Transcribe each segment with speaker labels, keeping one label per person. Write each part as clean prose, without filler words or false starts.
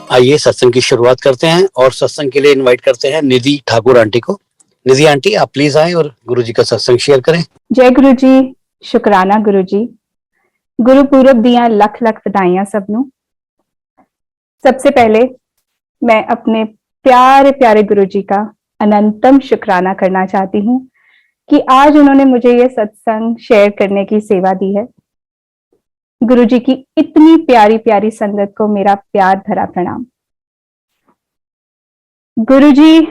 Speaker 1: आइए सत्संग की शुरुआत करते हैं और सत्संग के लिए इनवाइट करते हैं निधि ठाकुर आंटी को। निधि आंटी, आप प्लीज आए और गुरु जी का सत्संग शेयर करें।
Speaker 2: जय गुरु जी, शुकराना गुरु जी। गुरु पूरब दियां लख लख बधाइयां सबनू। सबसे पहले मैं अपने प्यारे प्यारे गुरु जी का अनंतम शुकराना करना चाहती हूँ कि आज उन्होंने मुझे ये सत्संग शेयर करने की सेवा दी है। गुरु जी की इतनी प्यारी प्यारी संगत को मेरा प्यार भरा प्रणाम। गुरु जी,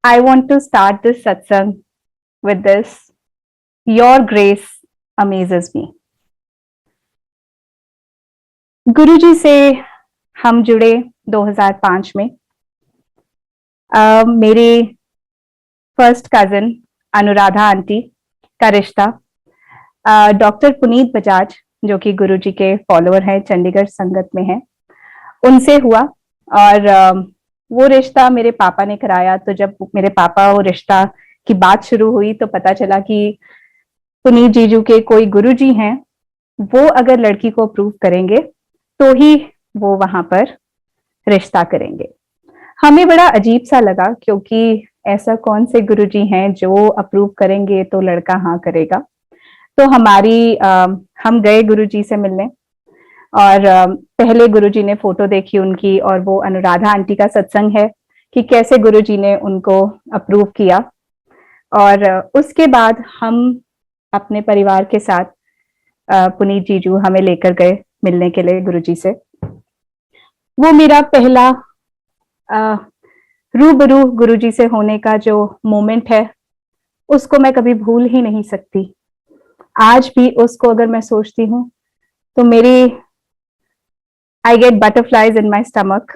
Speaker 2: I want to start this satsang with this. Your grace amazes me. गुरु जी से हम जुड़े 2005 में। मेरे फर्स्ट कजन अनुराधा आंटी का रिश्ता डॉक्टर पुनीत बजाज, जो कि गुरु जी के फॉलोअर हैं, चंडीगढ़ संगत में हैं, उनसे हुआ। और वो रिश्ता मेरे पापा ने कराया। तो जब मेरे पापा वो रिश्ता की बात शुरू हुई तो पता चला कि पुनीत जीजू के कोई गुरु जी हैं, वो अगर लड़की को अप्रूव करेंगे तो ही वो वहां पर रिश्ता करेंगे। हमें बड़ा अजीब सा लगा, क्योंकि ऐसा कौन से गुरु जी हैं जो अप्रूव करेंगे तो लड़का हाँ करेगा। तो हम गए गुरु जी से मिलने, और पहले गुरु जी ने फोटो देखी उनकी, और वो अनुराधा आंटी का सत्संग है कि कैसे गुरु जी ने उनको अप्रूव किया। और उसके बाद हम अपने परिवार के साथ पुनीत जीजू हमें लेकर गए मिलने के लिए गुरु जी से। वो मेरा पहला रूबरू गुरु जी से होने का जो मोमेंट है, उसको मैं कभी भूल ही नहीं सकती। आज भी उसको अगर मैं सोचती हूँ तो I get butterflies in my stomach.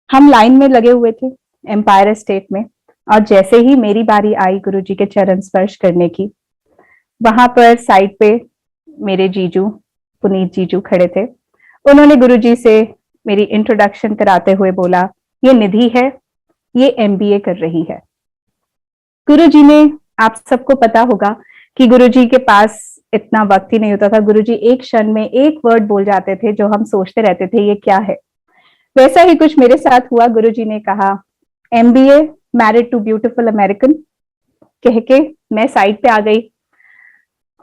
Speaker 2: हम लाइन में लगे हुए थे एम्पायर स्टेट में, और जैसे ही मेरी बारी आई गुरु जी के चरण स्पर्श करने की, वहां पर साइड पे मेरे जीजू पुनीत जीजू खड़े थे। उन्होंने गुरु जी से मेरी इंट्रोडक्शन कराते हुए बोला, ये निधि है, ये एमबीए कर रही है। गुरु जी ने, आप सबको पता होगा कि गुरु जी के पास इतना वक्त ही नहीं होता था। गुरु जी एक क्षण में एक वर्ड बोल जाते थे जो हम सोचते रहते थे ये क्या है। वैसा ही कुछ मेरे साथ हुआ। गुरु जी ने कहा MBA, married to beautiful American, कह के मैं साइड पे आ गई।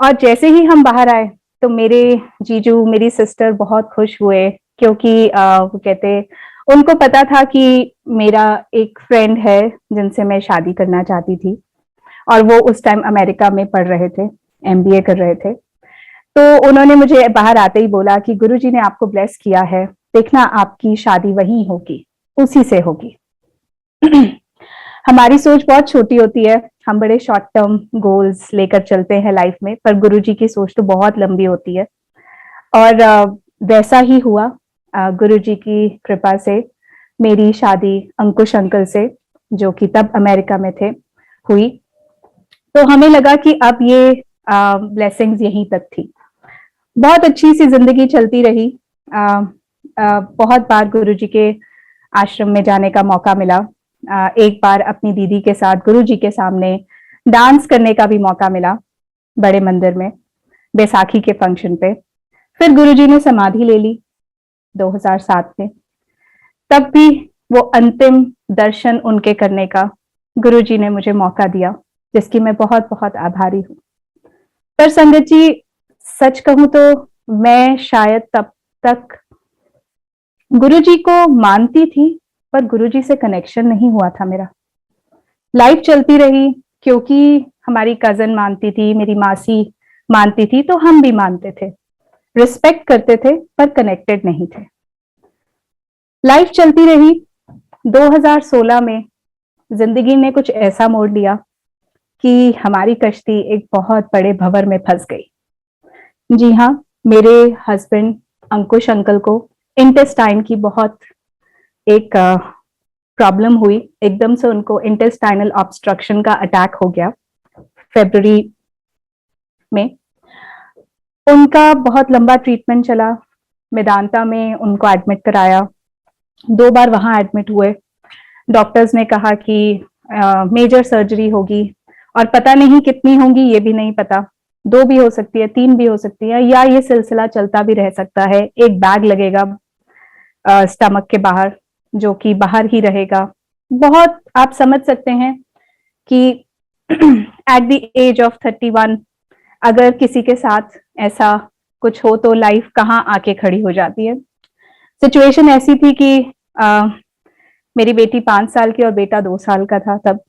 Speaker 2: और जैसे ही हम बाहर आए तो मेरे जीजू मेरी सिस्टर बहुत खुश हुए, क्योंकि वो कहते उनको पता था कि मेरा एक फ्रेंड है जिनसे मैं शादी करना चाहती थी, और वो उस टाइम अमेरिका में पढ़ रहे थे, एमबीए कर रहे थे। तो उन्होंने मुझे बाहर आते ही बोला कि गुरुजी ने आपको ब्लेस किया है, देखना आपकी शादी वहीं होगी, उसी से होगी। हमारी सोच बहुत छोटी होती है, हम बड़े शॉर्ट टर्म गोल्स लेकर चलते हैं लाइफ में, पर गुरुजी की सोच तो बहुत लंबी होती है। और वैसा ही हुआ। गुरुजी की कृपा से मेरी शादी अंकुश अंकल से, जो कि तब अमेरिका में थे, हुई। तो हमें लगा कि अब ये ब्लेसिंग्स यहीं तक थी। बहुत अच्छी सी जिंदगी चलती रही। बहुत बार गुरुजी के आश्रम में जाने का मौका मिला। एक बार अपनी दीदी के साथ गुरुजी के सामने डांस करने का भी मौका मिला, बड़े मंदिर में, बैसाखी के फंक्शन पे। फिर गुरुजी ने समाधि ले ली 2007 में। तब भी वो अंतिम दर्शन उनके करने का गुरुजी ने मुझे मौका दिया, जिसकी मैं बहुत बहुत आभारी हूँ। पर संगत जी, सच कहूं तो मैं शायद तब तक गुरुजी को मानती थी, पर गुरुजी से कनेक्शन नहीं हुआ था मेरा। लाइफ चलती रही, क्योंकि हमारी कजन मानती थी, मेरी मासी मानती थी, तो हम भी मानते थे, रिस्पेक्ट करते थे, पर कनेक्टेड नहीं थे। लाइफ चलती रही। 2016 में जिंदगी ने कुछ ऐसा मोड़ लिया कि हमारी कश्ती एक बहुत बड़े भंवर में फंस गई। जी हाँ, मेरे हस्बैंड अंकुश अंकल को इंटेस्टाइन की बहुत एक प्रॉब्लम हुई। एकदम से उनको इंटेस्टाइनल ऑब्स्ट्रक्शन का अटैक हो गया फरवरी में। उनका बहुत लंबा ट्रीटमेंट चला। मेदांता में उनको एडमिट कराया, 2 बार वहां एडमिट हुए। डॉक्टर्स ने कहा कि मेजर सर्जरी होगी, और पता नहीं कितनी होंगी, ये भी नहीं पता। 2 भी हो सकती है, 3 भी हो सकती है, या ये सिलसिला चलता भी रह सकता है, एक बैग लगेगा। स्टमक के बाहर, जो कि बाहर ही रहेगा। बहुत आप समझ सकते हैं कि एट द एज ऑफ 31 अगर किसी के साथ ऐसा कुछ हो तो लाइफ कहाँ आके खड़ी हो जाती है। सिचुएशन ऐसी थी कि मेरी बेटी 5 साल की और बेटा 2 साल का था तब।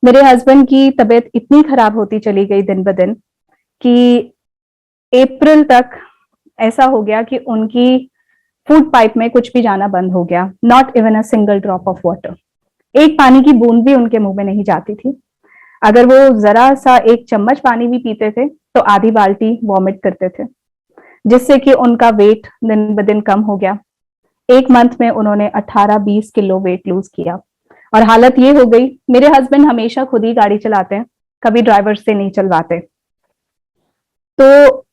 Speaker 2: मेरे हस्बैंड की तबीयत इतनी खराब होती चली गई दिन ब दिन कि अप्रैल तक ऐसा हो गया कि उनकी फूड पाइप में कुछ भी जाना बंद हो गया। Not even a single drop of water, एक पानी की बूंद भी उनके मुंह में नहीं जाती थी। अगर वो जरा सा एक चम्मच पानी भी पीते थे तो आधी बाल्टी वॉमिट करते थे, जिससे कि उनका वेट दिन ब दिन कम हो गया। एक मंथ में उन्होंने 18-20 किलो वेट लूज किया और हालत ये हो गई। मेरे हस्बैंड हमेशा खुद ही गाड़ी चलाते हैं, कभी ड्राइवर से नहीं चलवाते। तो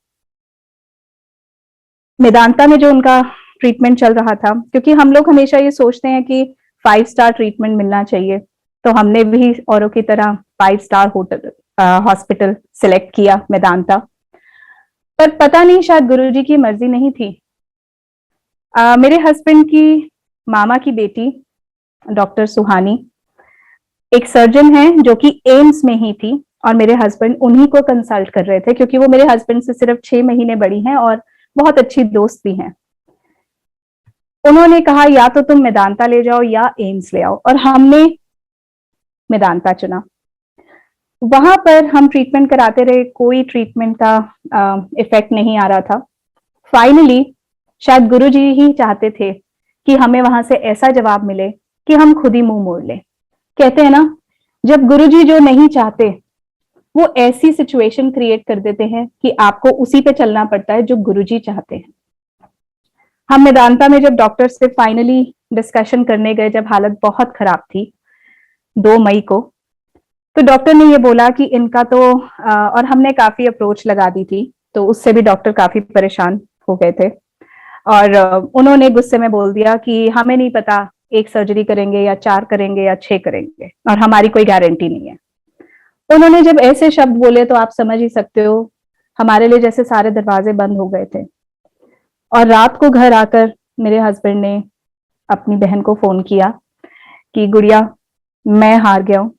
Speaker 2: मेदांता में जो उनका ट्रीटमेंट चल रहा था, क्योंकि हम लोग हमेशा ये सोचते हैं कि 5 स्टार ट्रीटमेंट मिलना चाहिए, तो हमने भी औरों की तरह 5 स्टार होटल हॉस्पिटल सिलेक्ट किया मेदांता। पर पता नहीं, शायद गुरुजी की मर्जी नहीं थी। मेरे हस्बैंड की मामा की बेटी डॉक्टर सुहानी एक सर्जन है जो कि एम्स में ही थी, और मेरे हस्बैंड उन्हीं को कंसल्ट कर रहे थे, क्योंकि वो मेरे हस्बैंड से सिर्फ 6 महीने बड़ी हैं और बहुत अच्छी दोस्त भी हैं। उन्होंने कहा या तो तुम मेदांता ले जाओ या एम्स ले आओ, और हमने मेदांता चुना। वहां पर हम ट्रीटमेंट कराते रहे, कोई ट्रीटमेंट का इफेक्ट नहीं आ रहा था। फाइनली शायद गुरुजी ही चाहते थे कि हमें वहां से ऐसा जवाब मिले कि हम खुद ही मुंह मोड़ लें। कहते हैं ना, जब गुरुजी जो नहीं चाहते वो ऐसी सिचुएशन क्रिएट कर देते हैं कि आपको उसी पे चलना पड़ता है जो गुरुजी चाहते हैं। हम मेदांता में जब डॉक्टर से फाइनली डिस्कशन करने गए, जब हालत बहुत खराब थी 2 मई को, तो डॉक्टर ने ये बोला कि इनका तो और हमने काफी अप्रोच लगा दी थी, तो उससे भी डॉक्टर काफी परेशान हो गए थे। और उन्होंने गुस्से में बोल दिया कि हमें नहीं पता 1 सर्जरी करेंगे या 4 करेंगे या 6 करेंगे, और हमारी कोई गारंटी नहीं है। उन्होंने जब ऐसे शब्द बोले तो आप समझ ही सकते हो, हमारे लिए जैसे सारे दरवाजे बंद हो गए थे। और रात को घर आकर मेरे हस्बैंड ने अपनी बहन को फोन किया कि गुड़िया, मैं हार गया हूं,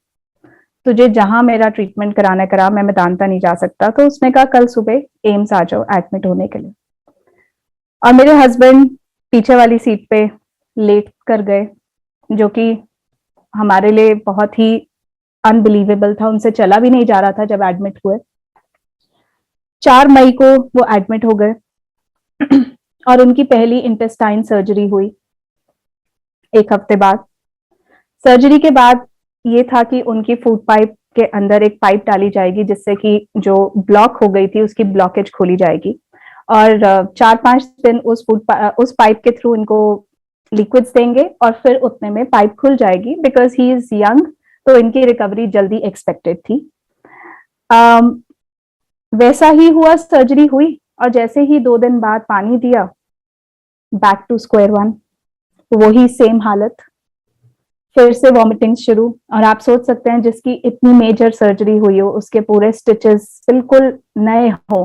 Speaker 2: तुझे जहां मेरा ट्रीटमेंट कराना करा, मैं मेदांता नहीं जा सकता। तो उसने कहा कल सुबह एम्स आ जाओ एडमिट होने के लिए। और मेरे हस्बैंड पीछे वाली सीट पे लेट कर गए, जो कि हमारे लिए बहुत ही अनबिलीवेबल था। उनसे चला भी नहीं जा रहा था जब एडमिट हुए। 4 मई को वो एडमिट हो गए और उनकी पहली इंटेस्टाइन सर्जरी हुई 1 हफ्ते बाद। सर्जरी के बाद ये था कि उनकी फूड पाइप के अंदर एक पाइप डाली जाएगी, जिससे कि जो ब्लॉक हो गई थी उसकी ब्लॉकेज खोली जाएगी, और 4-5 दिन उस पाइप के थ्रू इनको लिक्विड्स देंगे और फिर उतने में पाइप खुल जाएगी। बिकॉज ही इज यंग, तो इनकी रिकवरी जल्दी एक्सपेक्टेड थी। वैसा ही हुआ, सर्जरी हुई और जैसे ही 2 दिन बाद पानी दिया, बैक टू स्क्वायर वन, वही सेम हालत, फिर से वॉमिटिंग शुरू। और आप सोच सकते हैं जिसकी इतनी मेजर सर्जरी हुई हो, उसके पूरे स्टिचेस बिल्कुल नए हो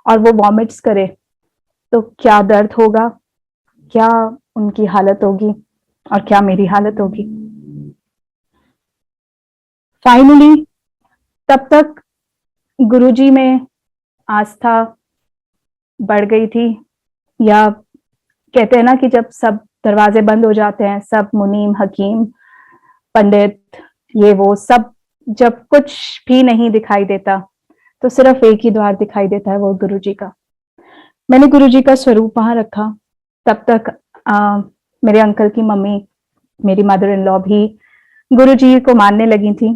Speaker 2: और वो वॉमिट्स करे, तो क्या दर्द होगा, क्या उनकी हालत होगी और क्या मेरी हालत होगी। फाइनली तब तक गुरुजी में आस्था बढ़ गई थी, या कहते हैं ना कि जब सब दरवाजे बंद हो जाते हैं, सब मुनीम, हकीम, पंडित, ये वो सब, जब कुछ भी नहीं दिखाई देता तो सिर्फ एक ही द्वार दिखाई देता है, वो गुरुजी का। मैंने गुरुजी का स्वरूप वहां रखा। तब तक मेरे अंकल की मम्मी, मेरी मदर इन लॉ भी गुरुजी को मानने लगी थी,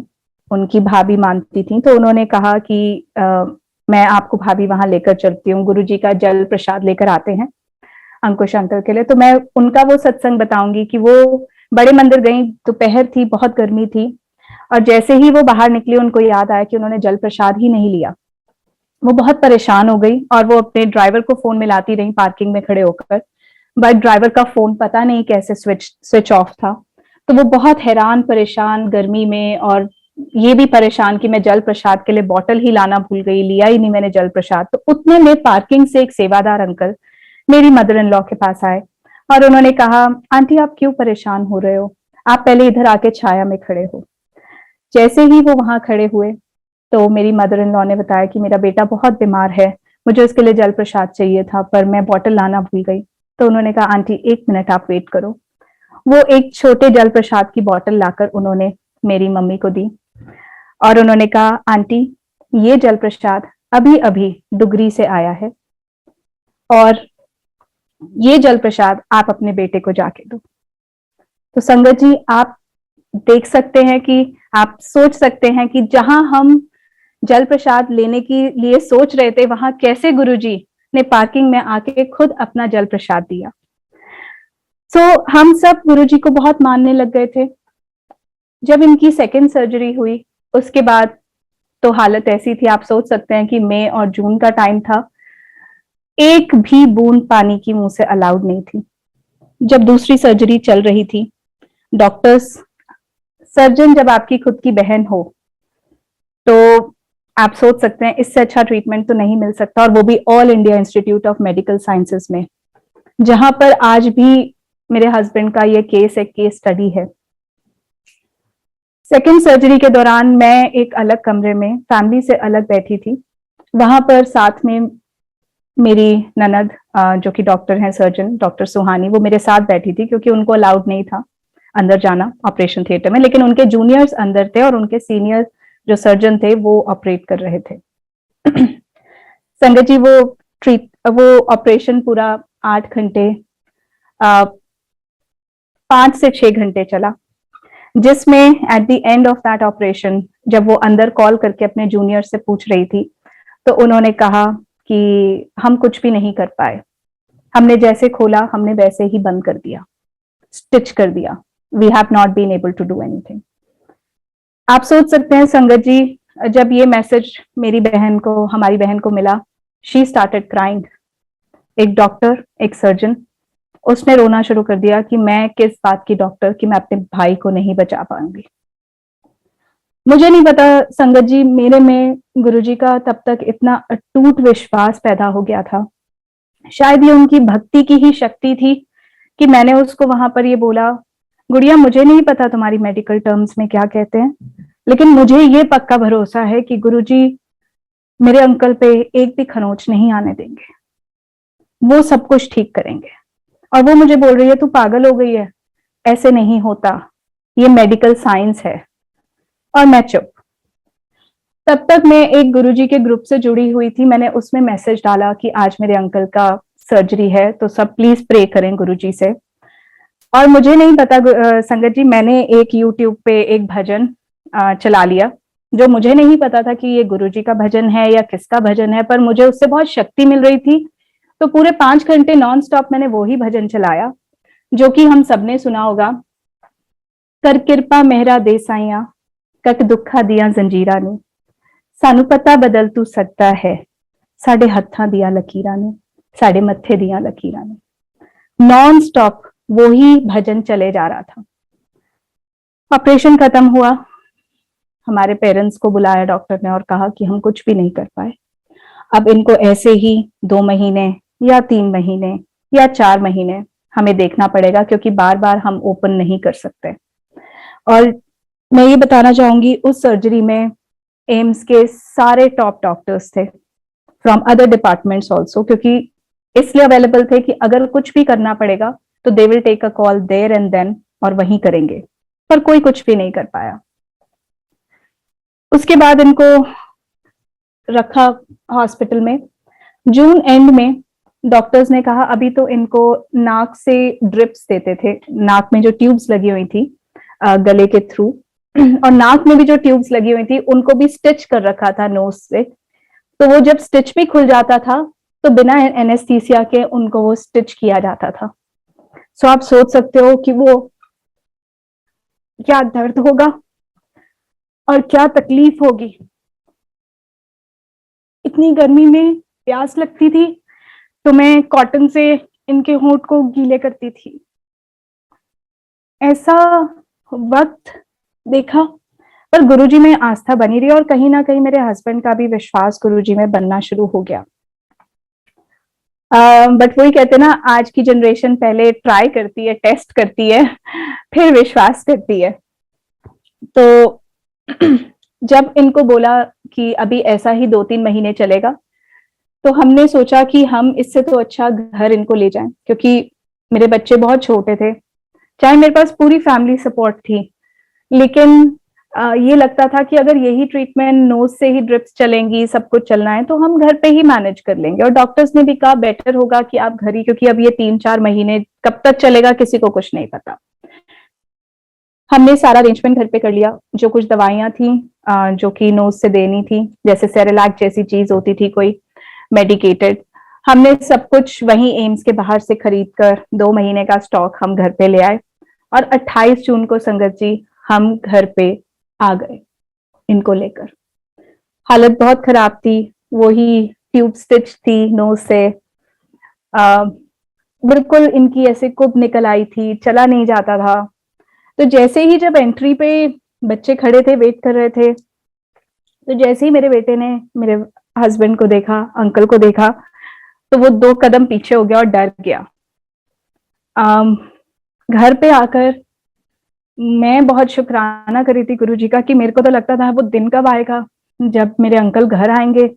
Speaker 2: उनकी भाभी मानती थी। तो उन्होंने कहा कि मैं आपको भाभी वहां लेकर चलती हूँ, गुरुजी का जल प्रसाद लेकर आते हैं अंकुश अंकल के लिए। तो मैं उनका वो सत्संग बताऊंगी कि वो बड़े मंदिर गई, दोपहर थी, बहुत गर्मी थी, और जैसे ही वो बाहर निकली उनको याद आया कि उन्होंने जल प्रसाद ही नहीं लिया। वो बहुत परेशान हो गई और वो अपने ड्राइवर को फोन मिलाती रही पार्किंग में खड़े होकर, बट ड्राइवर का फोन पता नहीं कैसे स्विच ऑफ था। तो वो बहुत हैरान परेशान गर्मी में, और ये भी परेशान कि मैं जल प्रसाद के लिए बॉटल ही लाना भूल गई, लिया ही नहीं मैंने जल प्रसाद। तो उतने में पार्किंग से एक सेवादार अंकल मेरी मदर इन लॉ के पास आए और उन्होंने कहा, आंटी आप क्यों परेशान हो रहे हो, आप पहले इधर आके छाया में खड़े हो। जैसे ही वो वहां खड़े हुए तो मेरी मदर इन लॉ ने बताया कि मेरा बेटा बहुत बीमार है, मुझे उसके लिए जल प्रसाद चाहिए था पर मैं बॉटल लाना भूल गई। तो उन्होंने कहा, आंटी 1 मिनट आप वेट करो। वो एक छोटे जल प्रसाद की बॉटल लाकर उन्होंने मेरी मम्मी को दी और उन्होंने कहा, आंटी ये जल प्रसाद अभी अभी डुगरी से आया है और ये जल प्रसाद आप अपने बेटे को जाके दो। तो संगत जी, आप देख सकते हैं कि आप सोच सकते हैं कि जहां हम जल प्रसाद लेने के लिए सोच रहे थे, वहां कैसे गुरुजी ने पार्किंग में आके खुद अपना जल प्रसाद दिया। सो हम सब गुरुजी को बहुत मानने लग गए थे। जब इनकी सेकेंड सर्जरी हुई उसके बाद तो हालत ऐसी थी, आप सोच सकते हैं कि मई और जून का टाइम था, एक भी बूंद पानी की मुंह से अलाउड नहीं थी। जब दूसरी सर्जरी चल रही थी, डॉक्टर्स, सर्जन जब आपकी खुद की बहन हो तो आप सोच सकते हैं इससे अच्छा ट्रीटमेंट तो नहीं मिल सकता, और वो भी all India institute of medical sciences में, जहां पर आज भी मेरे हस्बैंड का ये केस एक केस स्टडी है। सेकेंड सर्जरी के दौरान मैं एक अलग कमरे में फैमिली से अलग बैठी थी। वहां पर साथ में मेरी ननद जो कि डॉक्टर हैं, सर्जन डॉक्टर सुहानी, वो मेरे साथ बैठी थी क्योंकि उनको अलाउड नहीं था अंदर जाना ऑपरेशन थिएटर में, लेकिन उनके जूनियर्स अंदर थे और उनके सीनियर जो सर्जन थे वो ऑपरेट कर रहे थे। संगत जी, वो ऑपरेशन पूरा 8 घंटे, 5 से 6 घंटे चला, जिसमें at the end of that operation जब वो अंदर कॉल करके अपने जूनियर से पूछ रही थी तो उन्होंने कहा कि हम कुछ भी नहीं कर पाए, हमने जैसे खोला हमने वैसे ही बंद कर दिया, स्टिच कर दिया, we have not been able to do anything. आप सोच सकते हैं संगत जी, जब ये मैसेज मेरी बहन को, हमारी बहन को मिला, शी स्टार्टेड क्राइंग। एक डॉक्टर, एक सर्जन, उसने रोना शुरू कर दिया कि मैं किस बात की डॉक्टर कि मैं अपने भाई को नहीं बचा पाऊंगी। मुझे नहीं पता संगत जी, मेरे में गुरुजी का तब तक इतना अटूट विश्वास पैदा हो गया था, शायद ये उनकी भक्ति की ही शक्ति थी कि मैंने उसको वहां पर ये बोला, गुड़िया मुझे नहीं पता तुम्हारी मेडिकल टर्म्स में क्या कहते हैं, लेकिन मुझे ये पक्का भरोसा है कि गुरुजी मेरे अंकल पे एक भी खरोंच नहीं आने देंगे, वो सब कुछ ठीक करेंगे। और वो मुझे बोल रही है, तू पागल हो गई है, ऐसे नहीं होता, ये मेडिकल साइंस है। और मैं चुप। तब तक मैं एक गुरुजी के ग्रुप से जुड़ी हुई थी, मैंने उसमें मैसेज डाला कि आज मेरे अंकल का सर्जरी है तो सब प्लीज प्रे करें गुरुजी से। और मुझे नहीं पता संगत जी, मैंने एक यूट्यूब पे एक भजन चला लिया, जो मुझे नहीं पता था कि ये गुरुजी का भजन है या किसका भजन है, पर मुझे उससे बहुत शक्ति मिल रही थी। तो पूरे 5 घंटे नॉन स्टॉप मैंने वो ही भजन चलाया, जो कि हम सबने सुना होगा, कर किरपा मेहरा दे साइया, कक दुखा दिया जंजीरा ने, सानू पता बदल तू सकता है, साडे हत्थां दिया लकीरां ने, साडे मत्थे दिया लकीरां ने। नॉन स्टॉप वो ही भजन चले जा रहा था। ऑपरेशन खत्म हुआ, हमारे पेरेंट्स को बुलाया डॉक्टर ने और कहा कि हम कुछ भी नहीं कर पाए, अब इनको ऐसे ही 2 महीने या 3 महीने या 4 महीने हमें देखना पड़ेगा, क्योंकि बार बार हम ओपन नहीं कर सकते। और मैं ये बताना चाहूंगी, उस सर्जरी में एम्स के सारे टॉप डॉक्टर्स थे, फ्रॉम अदर डिपार्टमेंट्स ऑल्सो, क्योंकि इसलिए अवेलेबल थे कि अगर कुछ भी करना पड़ेगा तो they will take a call there and then, और वहीं करेंगे, पर कोई कुछ भी नहीं कर पाया। उसके बाद इनको रखा हॉस्पिटल में। जून एंड में डॉक्टर्स ने कहा अभी तो इनको नाक से ड्रिप्स देते थे, नाक में जो ट्यूब्स लगी हुई थी गले के थ्रू, और नाक में भी जो ट्यूब्स लगी हुई थी उनको भी स्टिच कर रखा था नोज से, तो वो जब स्टिच भी खुल जाता था तो बिना एनेस्थीसिया के उनको वो स्टिच किया जाता था। सो आप सोच सकते हो कि वो क्या दर्द होगा और क्या तकलीफ होगी। इतनी गर्मी में प्यास लगती थी तो मैं कॉटन से इनके होंठ को गीले करती थी। ऐसा वक्त देखा, पर गुरुजी में आस्था बनी रही और कहीं ना कहीं मेरे हस्बैंड का भी विश्वास गुरुजी में बनना शुरू हो गया। बट वही कहते हैं ना, आज की जनरेशन पहले ट्राई करती है, टेस्ट करती है, फिर विश्वास करती है। तो जब इनको बोला कि अभी ऐसा ही 2-3 महीने चलेगा, तो हमने सोचा कि हम इससे तो अच्छा घर इनको ले जाएं, क्योंकि मेरे बच्चे बहुत छोटे थे। चाहे मेरे पास पूरी फैमिली सपोर्ट थी, लेकिन ये लगता था कि अगर यही ट्रीटमेंट, नोज से ही ड्रिप्स चलेंगी, सब कुछ चलना है, तो हम घर पे ही मैनेज कर लेंगे। और डॉक्टर्स ने भी कहा बेटर होगा कि आप घर ही, क्योंकि अब ये 3-4 महीने कब तक चलेगा किसी को कुछ नहीं पता। हमने सारा अरेंजमेंट घर पे कर लिया। जो कुछ दवाइयां थी जो कि नोज से देनी थी, जैसे सेरेलैक जैसी चीज होती थी कोई मेडिकेटेड, हमने सब कुछ वहीं एम्स के बाहर से खरीद कर 2 महीने का स्टॉक हम घर पे ले आए। और 28 जून को संगत जी हम घर पे आ गए इनको लेकर। हालत बहुत खराब थी, वही ट्यूब स्टिच थी नोज से, बिल्कुल इनकी ऐसे कुब निकल आई थी, चला नहीं जाता था। तो जैसे ही जब एंट्री पे बच्चे खड़े थे, वेट कर रहे थे, तो जैसे ही मेरे बेटे ने मेरे हस्बैंड को देखा, अंकल को देखा, तो वो 2 कदम पीछे हो गया और डर गया। घर पे आकर मैं बहुत शुक्राना करी थी गुरुजी का, कि मेरे को तो लगता था वो दिन कब आएगा जब मेरे अंकल घर आएंगे।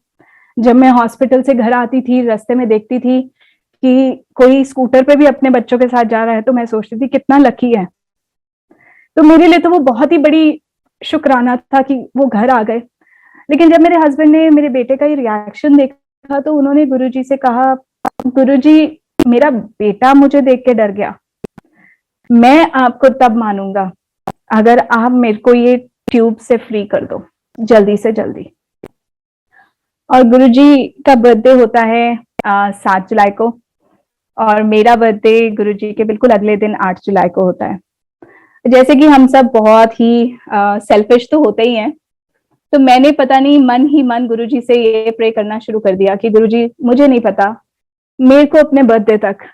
Speaker 2: जब मैं हॉस्पिटल से घर आती थी, रास्ते में देखती थी कि कोई स्कूटर पे भी अपने बच्चों के साथ जा रहा है, तो मैं सोचती थी कितना लकी है। तो मेरे लिए तो वो बहुत ही बड़ी शुक्राना था कि वो घर आ गए। लेकिन जब मेरे हस्बैंड ने मेरे बेटे का ये रिएक्शन देखा, तो उन्होंने गुरुजी से कहा, गुरुजी मेरा बेटा मुझे देख के डर गया, मैं आपको तब मानूंगा अगर आप मेरे को ये ट्यूब से फ्री कर दो जल्दी से जल्दी। और गुरुजी का बर्थडे होता है 7 जुलाई को, और मेरा बर्थडे गुरुजी के बिल्कुल अगले दिन 8 जुलाई को होता है। जैसे कि हम सब बहुत ही सेल्फिश तो होते ही हैं, तो मैंने पता नहीं मन ही मन गुरुजी से ये प्रे करना शुरू कर दिया कि गुरुजी मुझे नहीं पता, मेरे को अपने बर्थडे तक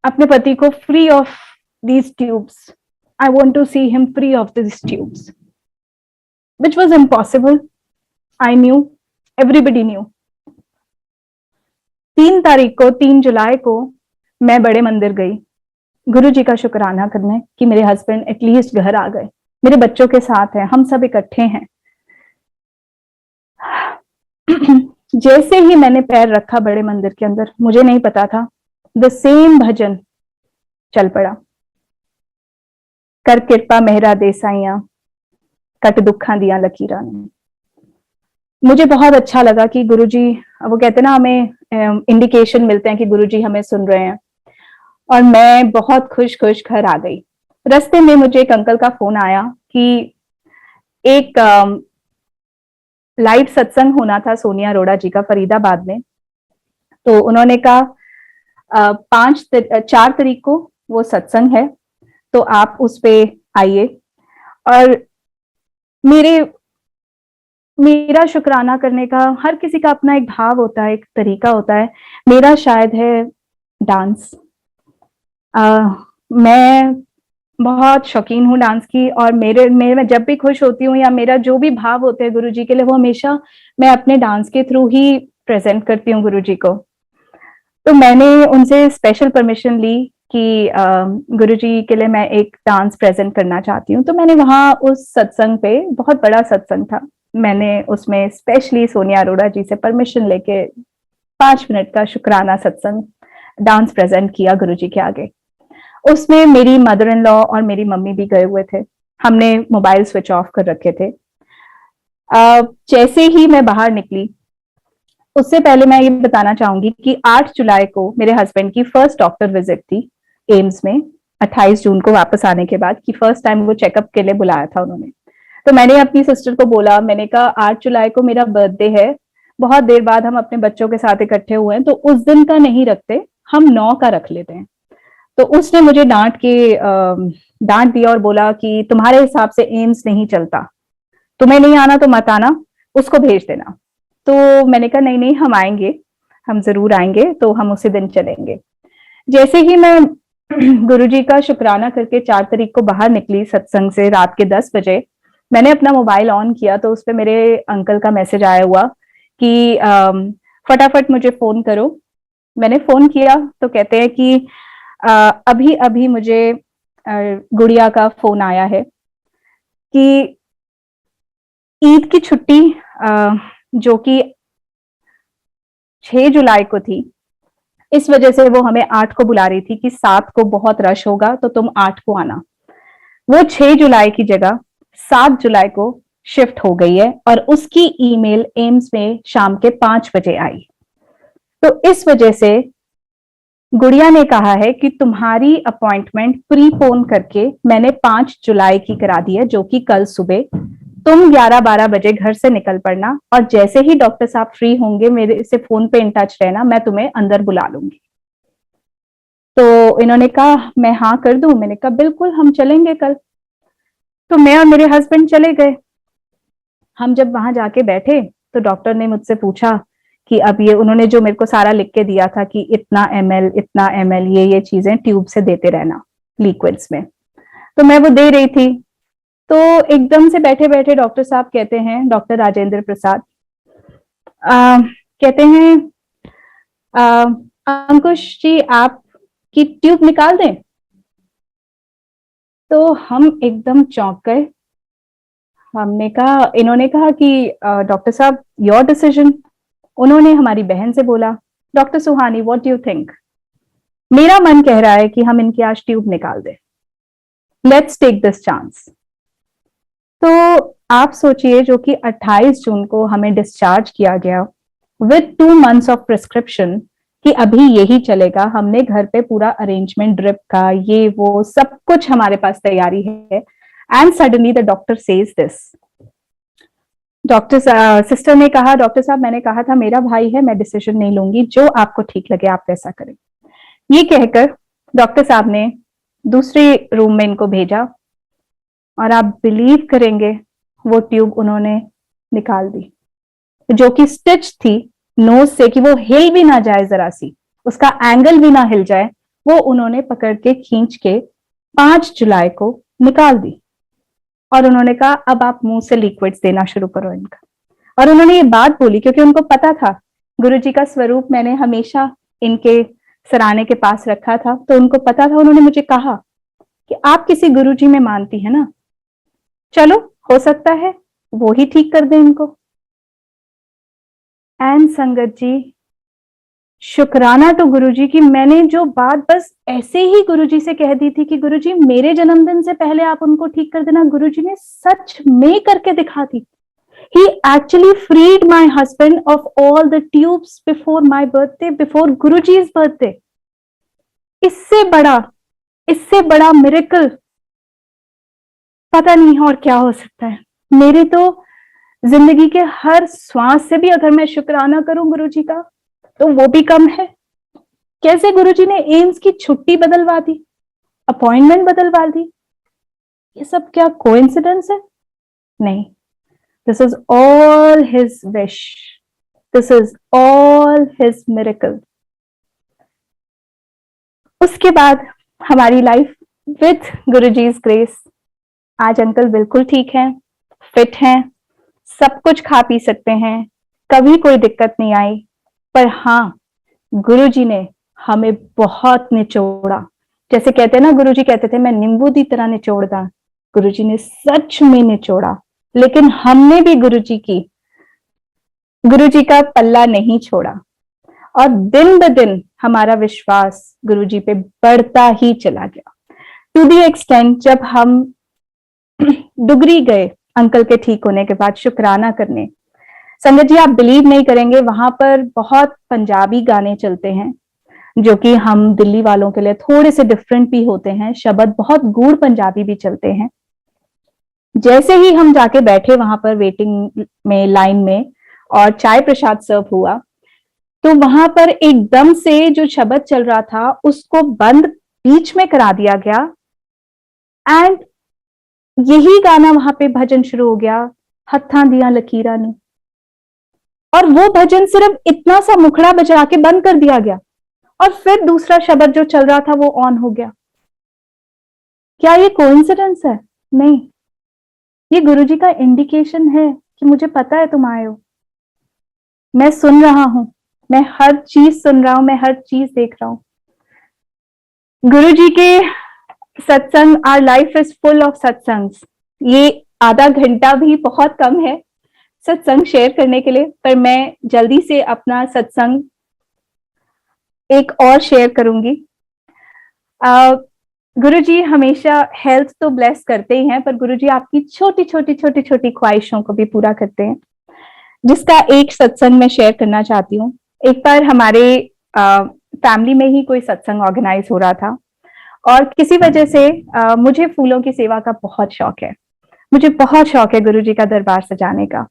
Speaker 2: अपने पति को free of these tubes, I want to see him free of these tubes, which was impossible. I knew, everybody knew. 3 जुलाई को मैं बड़े मंदिर गई गुरु जी का शुक्राना करने कि मेरे हस्बैंड एटलीस्ट घर आ गए, मेरे बच्चों के साथ हैं, हम सब इकट्ठे हैं। जैसे ही मैंने पैर रखा बड़े मंदिर के अंदर, मुझे नहीं पता था, द सेम भजन चल पड़ा, कर कृपा मेहरा देसाइया कट दुखा दिया लकीरा ने। मुझे बहुत अच्छा लगा कि गुरुजी, वो कहते ना हमें इंडिकेशन मिलते हैं कि गुरुजी हमें सुन रहे हैं, और मैं बहुत खुश खुश घर आ गई। रास्ते में मुझे एक अंकल का फोन आया कि एक लाइव सत्संग होना था सोनिया अरोड़ा जी का फरीदाबाद में। तो उन्होंने कहा 4 तारीख को वो सत्संग है, तो आप उस पे आइए। और मेरा शुक्राना करने का, हर किसी का अपना एक भाव होता है, एक तरीका होता है। मेरा शायद है डांस। मैं बहुत शौकीन हूँ डांस की, और मेरे मैं जब भी खुश होती हूँ या मेरा जो भी भाव होते हैं गुरुजी के लिए, वो हमेशा मैं अपने डांस के थ्रू ही प्रेजेंट करती हूँ गुरुजी को। तो मैंने उनसे स्पेशल परमिशन ली कि गुरुजी के लिए मैं एक डांस प्रेजेंट करना चाहती हूँ। तो मैंने वहां उस सत्संग पे, बहुत बड़ा सत्संग था, मैंने उसमें स्पेशली सोनिया अरोड़ा जी से परमिशन लेके 5 मिनट का शुक्राना सत्संग डांस प्रेजेंट किया गुरुजी के आगे। उसमें मेरी मदर इन लॉ और मेरी मम्मी भी गए हुए थे, हमने मोबाइल स्विच ऑफ कर रखे थे। जैसे ही मैं बाहर निकली, उससे पहले मैं ये बताना चाहूंगी कि 8 जुलाई को मेरे हस्बैंड की फर्स्ट डॉक्टर विजिट थी एम्स में, 28 जून को वापस आने के बाद, कि फर्स्ट टाइम वो चेकअप के लिए बुलाया था उन्होंने। तो मैंने अपनी सिस्टर को बोला, मैंने कहा 8 जुलाई को मेरा बर्थडे है, बहुत देर बाद हम अपने बच्चों के साथ इकट्ठे हुए हैं, तो उस दिन का नहीं रखते, हम 9 का रख लेते हैं। तो उसने मुझे डांट दिया और बोला कि तुम्हारे हिसाब से एम्स नहीं चलता, तुम्हें नहीं आना तो मत आना, उसको भेज देना। तो मैंने कहा नहीं नहीं, हम आएंगे, हम जरूर आएंगे, तो हम उसी दिन चलेंगे। जैसे ही मैं गुरुजी का शुक्राना करके 4 तारीख को बाहर निकली सत्संग से रात के 10 बजे, मैंने अपना मोबाइल ऑन किया, तो उस पर मेरे अंकल का मैसेज आया हुआ कि फटाफट मुझे फोन करो, मैंने फोन किया तो कहते हैं कि अभी अभी मुझे गुड़िया का फोन आया है कि ईद की छुट्टी जो कि 6 जुलाई को थी, इस वजह से वो हमें 8 को बुला रही थी कि 7 को बहुत रश होगा तो तुम 8 को आना। वो 6 जुलाई की जगह 7 जुलाई को शिफ्ट हो गई है और उसकी ईमेल एम्स में शाम के 5 बजे आई। तो इस वजह से गुड़िया ने कहा है कि तुम्हारी अपॉइंटमेंट प्रीपोन करके मैंने 5 जुलाई की करा दी है, जो कि कल सुबह तुम 11-12 बजे घर से निकल पड़ना और जैसे ही डॉक्टर साहब फ्री होंगे मेरे से फोन पे इन टच रहना, मैं तुम्हें अंदर बुला लूंगी। तो इन्होंने कहा मैं हाँ कर दूं। मैंने कहा बिल्कुल, हम चलेंगे कल। तो मैं और मेरे हस्बैंड चले गए। हम जब वहां जाके बैठे तो डॉक्टर ने मुझसे पूछा कि अब ये उन्होंने जो मेरे को सारा लिख के दिया था कि इतना ml ये चीजें ट्यूब से देते रहना लिक्विड्स में, तो मैं वो दे रही थी। तो एकदम से बैठे बैठे डॉक्टर साहब कहते हैं, डॉक्टर राजेंद्र प्रसाद कहते हैं अंकुश जी आपकी ट्यूब निकाल दें। तो हम एकदम चौंक गए। हमने कहा, इन्होंने कहा कि डॉक्टर साहब योर डिसीजन। उन्होंने हमारी बहन से बोला doctor Suhani what do you think. मेरा मन कह रहा है कि हम इनकी आज ट्यूब निकाल दें, लेट्स टेक दिस चांस। तो आप सोचिए, जो कि 28 जून को हमें डिस्चार्ज किया गया विद 2 months ऑफ प्रिस्क्रिप्शन कि अभी यही चलेगा। हमने घर पे पूरा अरेंजमेंट ड्रिप का ये वो सब कुछ हमारे पास तैयारी है, and suddenly the doctor says this. Doctor sister ने कहा डॉक्टर साहब मैंने कहा था मेरा भाई है, मैं डिसीजन नहीं लूंगी, जो आपको ठीक लगे आप वैसा करें। ये कहकर डॉक्टर साहब ने दूसरे रूम में इनको भेजा और आप बिलीव करेंगे वो ट्यूब उन्होंने निकाल दी, जो कि स्टिच थी नोज से कि वो हिल भी ना जाए, जरा सी उसका एंगल भी ना हिल जाए, वो उन्होंने पकड़ के खींच के 5 जुलाई को निकाल दी। और उन्होंने कहा अब आप मुंह से लिक्विड्स देना शुरू करो इनका। और उन्होंने ये बात बोली क्योंकि उनको पता था गुरुजी का स्वरूप मैंने हमेशा इनके सराने के पास रखा था, तो उनको पता था। उन्होंने मुझे कहा कि आप किसी गुरुजी में मानती है ना, चलो हो सकता है वो ही ठीक कर दे इनको। एंड संगत जी, शुक्राना तो गुरुजी की, मैंने जो बात बस ऐसे ही गुरुजी से कह दी थी कि गुरुजी मेरे जन्मदिन से पहले आप उनको ठीक कर देना, गुरुजी ने सच में करके दिखा दी। He actually freed my husband of all the tubes before my birthday, before Guruji's birthday. इससे बड़ा मिरेकल पता नहीं और क्या हो सकता है। मेरे तो जिंदगी के हर श्वास से भी अगर मैं शुक्राना करूं गुरुजी का तो वो भी कम है। कैसे गुरुजी ने एम्स की छुट्टी बदलवा दी, अपॉइंटमेंट बदलवा दी, ये सब क्या कोइंसिडेंस है? नहीं, this is all his wish, this is all his miracle. उसके बाद हमारी लाइफ विथ गुरुजी's ग्रेस, आज अंकल बिल्कुल ठीक है, फिट हैं, सब कुछ खा पी सकते हैं, कभी कोई दिक्कत नहीं आई। पर हाँ, गुरुजी ने हमें बहुत निचोड़ा। जैसे कहते हैं ना, गुरुजी कहते थे मैं नींबू दी तरह निचोड़दा, गुरुजी ने सच में निचोड़ा। लेकिन हमने भी गुरुजी का पल्ला नहीं छोड़ा और दिन ब दिन हमारा विश्वास गुरुजी पे बढ़ता ही चला गया। टू दी एक्सटेंट जब हम डुगरी गए अंकल के ठीक होने के बाद शुक्राना करने, संगत जी आप बिलीव नहीं करेंगे, वहां पर बहुत पंजाबी गाने चलते हैं जो कि हम दिल्ली वालों के लिए थोड़े से डिफरेंट भी होते हैं, शब्द बहुत गूढ़ पंजाबी भी चलते हैं। जैसे ही हम जाके बैठे वहां पर वेटिंग में, लाइन में, और चाय प्रसाद सर्व हुआ, तो वहां पर एकदम से जो शब्द चल रहा था उसको बंद बीच में करा दिया गया एंड यही गाना वहां पे भजन शुरू हो गया, हत्थां दियां लकीरां ने। और वो भजन सिर्फ इतना सा मुखड़ा बजा के बंद कर दिया गया और फिर दूसरा शब्द जो चल रहा था वो ऑन हो गया। क्या ये कोइंसिडेंस है? नहीं, ये गुरुजी का इंडिकेशन है कि मुझे पता है तुम आए हो, मैं सुन रहा हूं, मैं हर चीज सुन रहा हूँ, मैं हर चीज देख रहा हूँ। गुरु जी के सत्संग, our life is full of satsangs. ये आधा घंटा भी बहुत कम है सत्संग शेयर करने के लिए, पर मैं जल्दी से अपना सत्संग एक और शेयर करूंगी। गुरु जी हमेशा हेल्थ तो ब्लेस करते ही हैं, पर गुरु जी आपकी छोटी छोटी छोटी छोटी ख्वाहिशों को भी पूरा करते हैं, जिसका एक सत्संग मैं शेयर करना चाहती हूँ। एक बार हमारे फैमिली में ही कोई सत्संग ऑर्गेनाइज हो रहा था, और किसी वजह से मुझे फूलों की सेवा का बहुत शौक है। मुझे बहुत शौक है गुरु जी का दरबार सजाने का,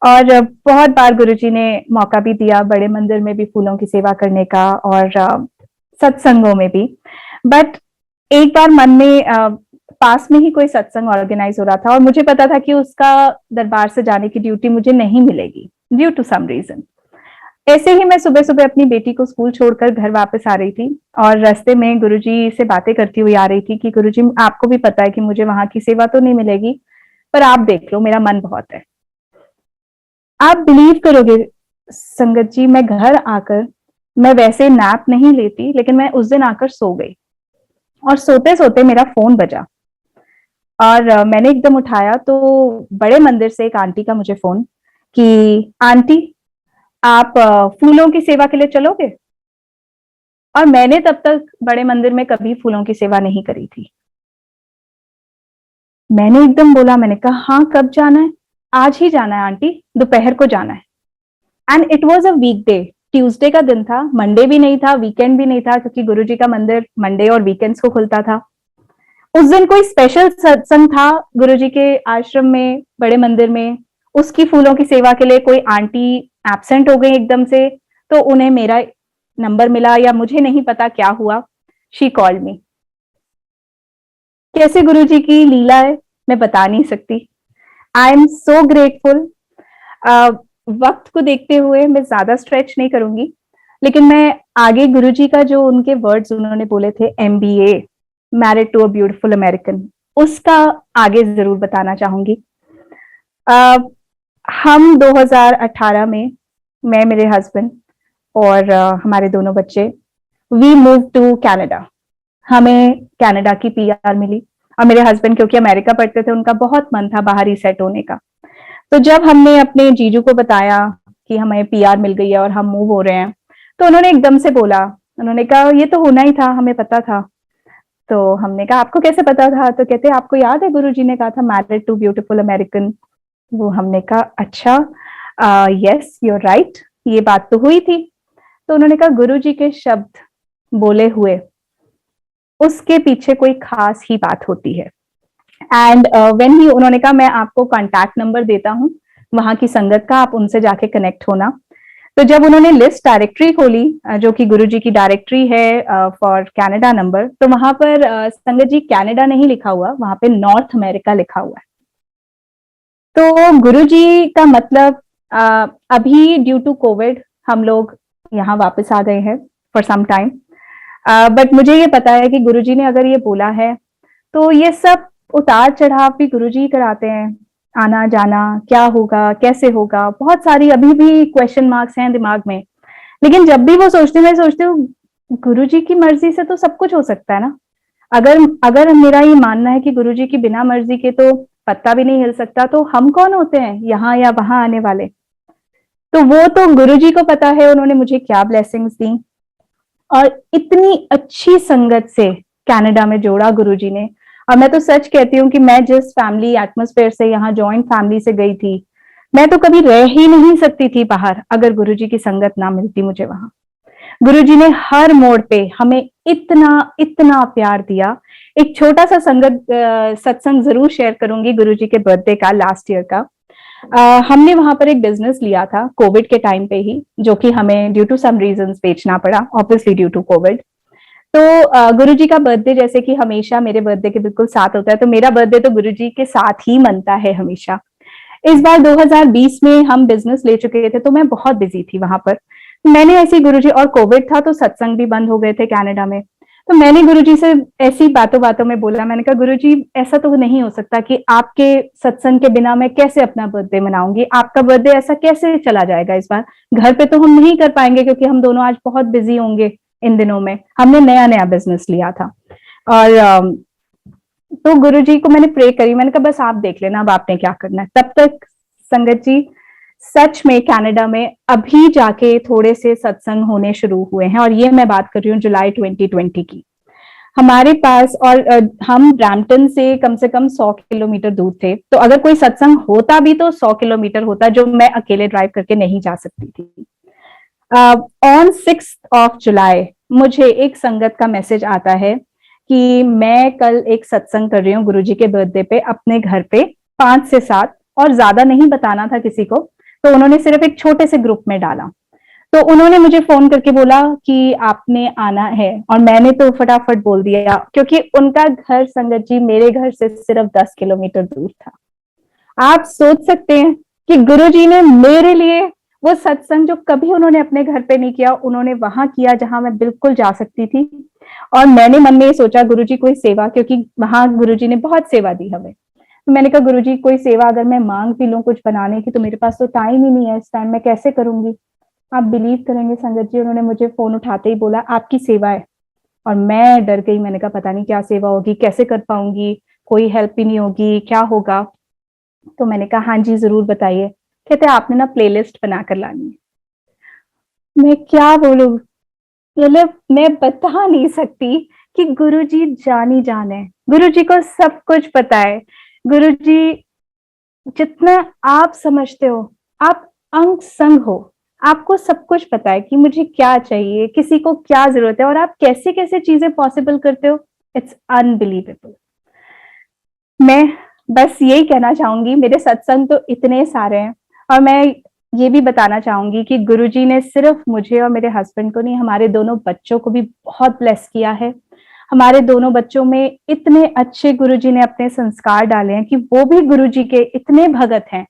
Speaker 2: और बहुत बार गुरुजी ने मौका भी दिया बड़े मंदिर में भी फूलों की सेवा करने का, और सत्संगों में भी। बट एक बार मन में पास में ही कोई सत्संग ऑर्गेनाइज हो रहा था, और मुझे पता था कि उसका दरबार सजाने की ड्यूटी मुझे नहीं मिलेगी ड्यू टू सम रीजन। ऐसे ही मैं सुबह सुबह अपनी बेटी को स्कूल छोड़कर घर वापस आ रही थी, और रास्ते में गुरुजी से बातें करती हुई आ रही थी कि गुरुजी, आपको भी पता है कि मुझे वहां की सेवा तो नहीं मिलेगी, पर आप देख लो, मेरा मन बहुत है। आप बिलीव करोगे संगत जी, मैं घर आकर, मैं वैसे नैप नहीं लेती, लेकिन मैं उस दिन आकर सो गई, और सोते सोते मेरा फोन बजा, और मैंने एकदम उठाया तो बड़े मंदिर से एक आंटी का मुझे फोन कि आंटी आप फूलों की सेवा के लिए चलोगे। और मैंने तब तक बड़े मंदिर में कभी फूलों की सेवा नहीं करी थी। मैंने एकदम बोला, मैंने कहा हाँ, कब जाना है? आज ही जाना है आंटी, दोपहर को जाना है। And it was a weekday, Tuesday का दिन था, मंडे भी नहीं था, वीकेंड भी नहीं था, क्योंकि गुरुजी का मंदिर मंडे और वीकेंड्स को खुलता था। उस दिन कोई स्पेशल सत्संग था गुरुजी के आश्रम में, बड़े मंदिर में। उसकी फूलों की सेवा के लिए कोई आंटी एब्सेंट हो गई एकदम से, तो उन्हें मेरा नंबर मिला, या मुझे नहीं पता क्या हुआ, शी कॉल्ड मी। कैसे गुरुजी की लीला है मैं बता नहीं सकती। I am so grateful. वक्त को देखते हुए मैं ज्यादा स्ट्रेच नहीं करूंगी, लेकिन मैं आगे गुरुजी का जो उनके वर्ड्स उन्होंने बोले थे, MBA, married to a beautiful American, उसका आगे जरूर बताना चाहूंगी। हम 2018 में, मैं, मेरे हस्बैंड और हमारे दोनों बच्चे, वी मूव टू कनाडा। हमें कनाडा की PR मिली, और मेरे हस्बैंड क्योंकि अमेरिका पढ़ते थे, उनका बहुत मन था बाहर ही सेट होने का। तो जब हमने अपने जीजू को बताया कि हमें PR मिल गई है और हम मूव हो रहे हैं, तो उन्होंने एकदम से बोला, उन्होंने कहा ये तो होना ही था, हमें पता था। तो हमने कहा आपको कैसे पता था? तो कहते आपको याद है गुरुजी ने कहा था मैरिड टू ब्यूटीफुल अमेरिकन। वो हमने कहा अच्छा, यस यू आर राइट, ये बात तो हुई थी। तो उन्होंने कहा गुरुजी के शब्द बोले हुए उसके पीछे कोई खास ही बात होती है। एंड व्हेन ही, उन्होंने कहा मैं आपको कॉन्टैक्ट नंबर देता हूँ वहां की संगत का, आप उनसे जाके कनेक्ट होना। तो जब उन्होंने लिस्ट डायरेक्टरी खोली, जो कि गुरुजी की डायरेक्टरी है फॉर कनाडा नंबर, तो वहां पर संगत जी कनाडा नहीं लिखा हुआ, वहां पे नॉर्थ अमेरिका लिखा हुआ है। तो गुरुजी का मतलब अभी ड्यू टू कोविड हम लोग यहाँ वापस आ गए हैं फॉर सम टाइम, बट मुझे ये पता है कि गुरुजी ने अगर ये बोला है तो ये सब उतार चढ़ाव भी गुरुजी ही कराते हैं। आना जाना, क्या होगा, कैसे होगा, बहुत सारी अभी भी क्वेश्चन मार्क्स हैं दिमाग में। लेकिन जब भी वो सोचते, मैं सोचती हूँ गुरुजी की मर्जी से तो सब कुछ हो सकता है ना। अगर अगर मेरा ये मानना है कि गुरुजी की बिना मर्जी के तो पत्ता भी नहीं हिल सकता, तो हम कौन होते हैं यहाँ या वहां आने वाले? तो वो तो गुरुजी को पता है उन्होंने मुझे क्या ब्लेसिंग्स दी, और इतनी अच्छी संगत से कनाडा में जोड़ा गुरुजी ने। और मैं तो सच कहती हूँ कि मैं जिस फैमिली एटमॉस्फेयर से, यहाँ जॉइंट फैमिली से गई थी, मैं तो कभी रह ही नहीं सकती थी बाहर अगर गुरुजी की संगत ना मिलती मुझे वहां। गुरुजी ने हर मोड़ पे हमें इतना इतना प्यार दिया। एक छोटा सा सत्संग जरूर शेयर करूंगी गुरुजी के बर्थडे का, लास्ट ईयर का। हमने वहां पर एक बिजनेस लिया था कोविड के टाइम पे ही, जो कि हमें ड्यू टू सम रीजंस बेचना पड़ा, ऑब्वियसली ड्यू टू कोविड। तो गुरुजी का बर्थडे जैसे कि हमेशा मेरे बर्थडे के बिल्कुल साथ होता है, तो मेरा बर्थडे तो गुरुजी के साथ ही मनता है हमेशा। इस बार 2020 में हम बिजनेस ले चुके थे, तो मैं बहुत बिजी थी वहां पर। मैंने ऐसी गुरुजी, और कोविड था तो सत्संग भी बंद हो गए थे कनाडा में, तो मैंने गुरुजी से ऐसी बातों बातों में बोला, मैंने कहा गुरुजी ऐसा तो नहीं हो सकता कि आपके सत्संग के बिना मैं कैसे अपना बर्थडे मनाऊंगी, आपका बर्थडे ऐसा कैसे चला जाएगा इस बार, घर पे तो हम नहीं कर पाएंगे क्योंकि हम दोनों आज बहुत बिजी होंगे इन दिनों में, हमने नया नया बिजनेस लिया था। और तो गुरुजी को मैंने प्रे करी, मैंने कहा बस आप देख लेना अब आपने क्या करना है। तब तक संगत जी सच में कनाडा में अभी जाके थोड़े से सत्संग होने शुरू हुए हैं, और ये मैं बात कर रही हूँ जुलाई 2020 की। हमारे पास, और हम ब्रैम्पटन से कम 100 किलोमीटर दूर थे, तो अगर कोई सत्संग होता भी तो 100 किलोमीटर होता, जो मैं अकेले ड्राइव करके नहीं जा सकती थी। ऑन 6 जुलाई मुझे एक संगत का मैसेज आता है कि मैं कल एक सत्संग कर रही हूँ गुरुजी के बर्थडे पे अपने घर पे 5 से 7, और ज्यादा नहीं बताना था किसी को, तो उन्होंने सिर्फ एक छोटे से ग्रुप में डाला। तो उन्होंने मुझे फोन करके बोला कि आपने आना है, और मैंने तो फटाफट बोल दिया क्योंकि उनका घर संगत जी मेरे घर से सिर्फ 10 किलोमीटर दूर था। आप सोच सकते हैं कि गुरुजी ने मेरे लिए वो सत्संग जो कभी उन्होंने अपने घर पे नहीं किया, उन्होंने वहां किया जहां मैं बिल्कुल जा सकती थी। और मैंने मन में ये सोचा गुरुजी कोई सेवा, क्योंकि वहां गुरुजी ने बहुत सेवा दी हमें, तो मैंने कहा गुरुजी कोई सेवा अगर मैं मांग भी लूं कुछ बनाने की, तो मेरे पास तो टाइम ही नहीं है इस टाइम, मैं कैसे करूंगी। आप बिलीव करेंगे संगत जी, उन्होंने मुझे फोन उठाते ही बोला आपकी सेवा है। और मैं डर गई, मैंने कहा पता नहीं क्या सेवा होगी, कैसे कर पाऊंगी, कोई हेल्प ही नहीं होगी, क्या होगा। तो मैंने कहा हाँ जी जरूर बताइए। कहते आपने ना प्लेलिस्ट बनाकर लानी है। मैं क्या बोलूं, मतलब मैं बता नहीं सकती कि गुरुजी जानी जान है, गुरुजी को सब कुछ पता है। गुरुजी जितना आप समझते हो, आप अंग संग हो, आपको सब कुछ पता है कि मुझे क्या चाहिए, किसी को क्या जरूरत है, और आप कैसे कैसे चीजें पॉसिबल करते हो, इट्स अनबिलीवेबल। मैं बस यही कहना चाहूंगी, मेरे सत्संग तो इतने सारे हैं, और मैं ये भी बताना चाहूंगी कि गुरुजी ने सिर्फ मुझे और मेरे हस्बैंड को नहीं, हमारे दोनों बच्चों को भी बहुत ब्लेस किया है। हमारे दोनों बच्चों में इतने अच्छे गुरुजी ने अपने संस्कार डाले हैं कि वो भी गुरुजी के इतने भगत हैं।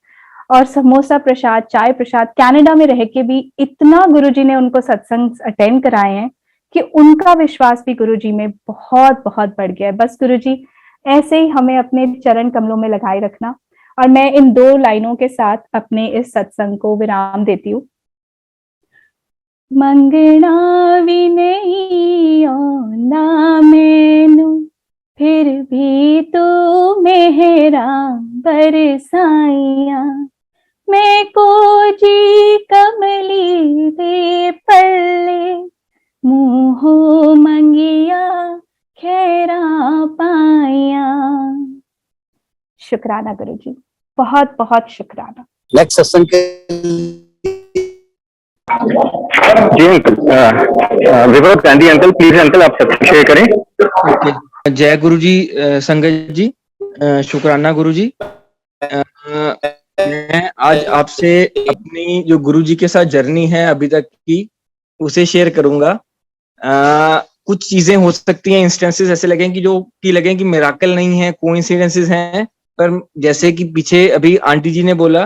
Speaker 2: और समोसा प्रसाद, चाय प्रसाद, कनाडा में रह के भी इतना गुरुजी ने उनको सत्संग अटेंड कराए हैं कि उनका विश्वास भी गुरुजी में बहुत बहुत बढ़ गया है। बस गुरुजी ऐसे ही हमें अपने चरण कमलों में लगाए रखना। और मैं इन 2 लाइनों के साथ अपने इस सत्संग को विराम देती हूँ। मंगना भी नहीं आना मैनू, फिर भी तू मेहरा बरसाइया, मैं को जी कमली दे पल्ले, मुँह मंगिया खैरा पाया। शुक्राना गुरुजी, बहुत बहुत शुक्राना।
Speaker 1: नेक्स्ट सत्संग के
Speaker 3: जी अंकल, विभव गांधी अंकल, प्लीज अंकल आप सब शेयर करें।
Speaker 4: ओके, जय गुरु जी। संगत जी, शुक्राना गुरु जी। मैं आज आपसे अपनी जो गुरु जी के साथ जर्नी है अभी तक की, उसे शेयर करूंगा। कुछ चीजें हो सकती हैं, इंस्टेंसेस ऐसे लगें कि मिराकल नहीं है, कोइंसिडेंसेस हैं, पर जैसे कि पीछे अभी आंटी जी ने बोला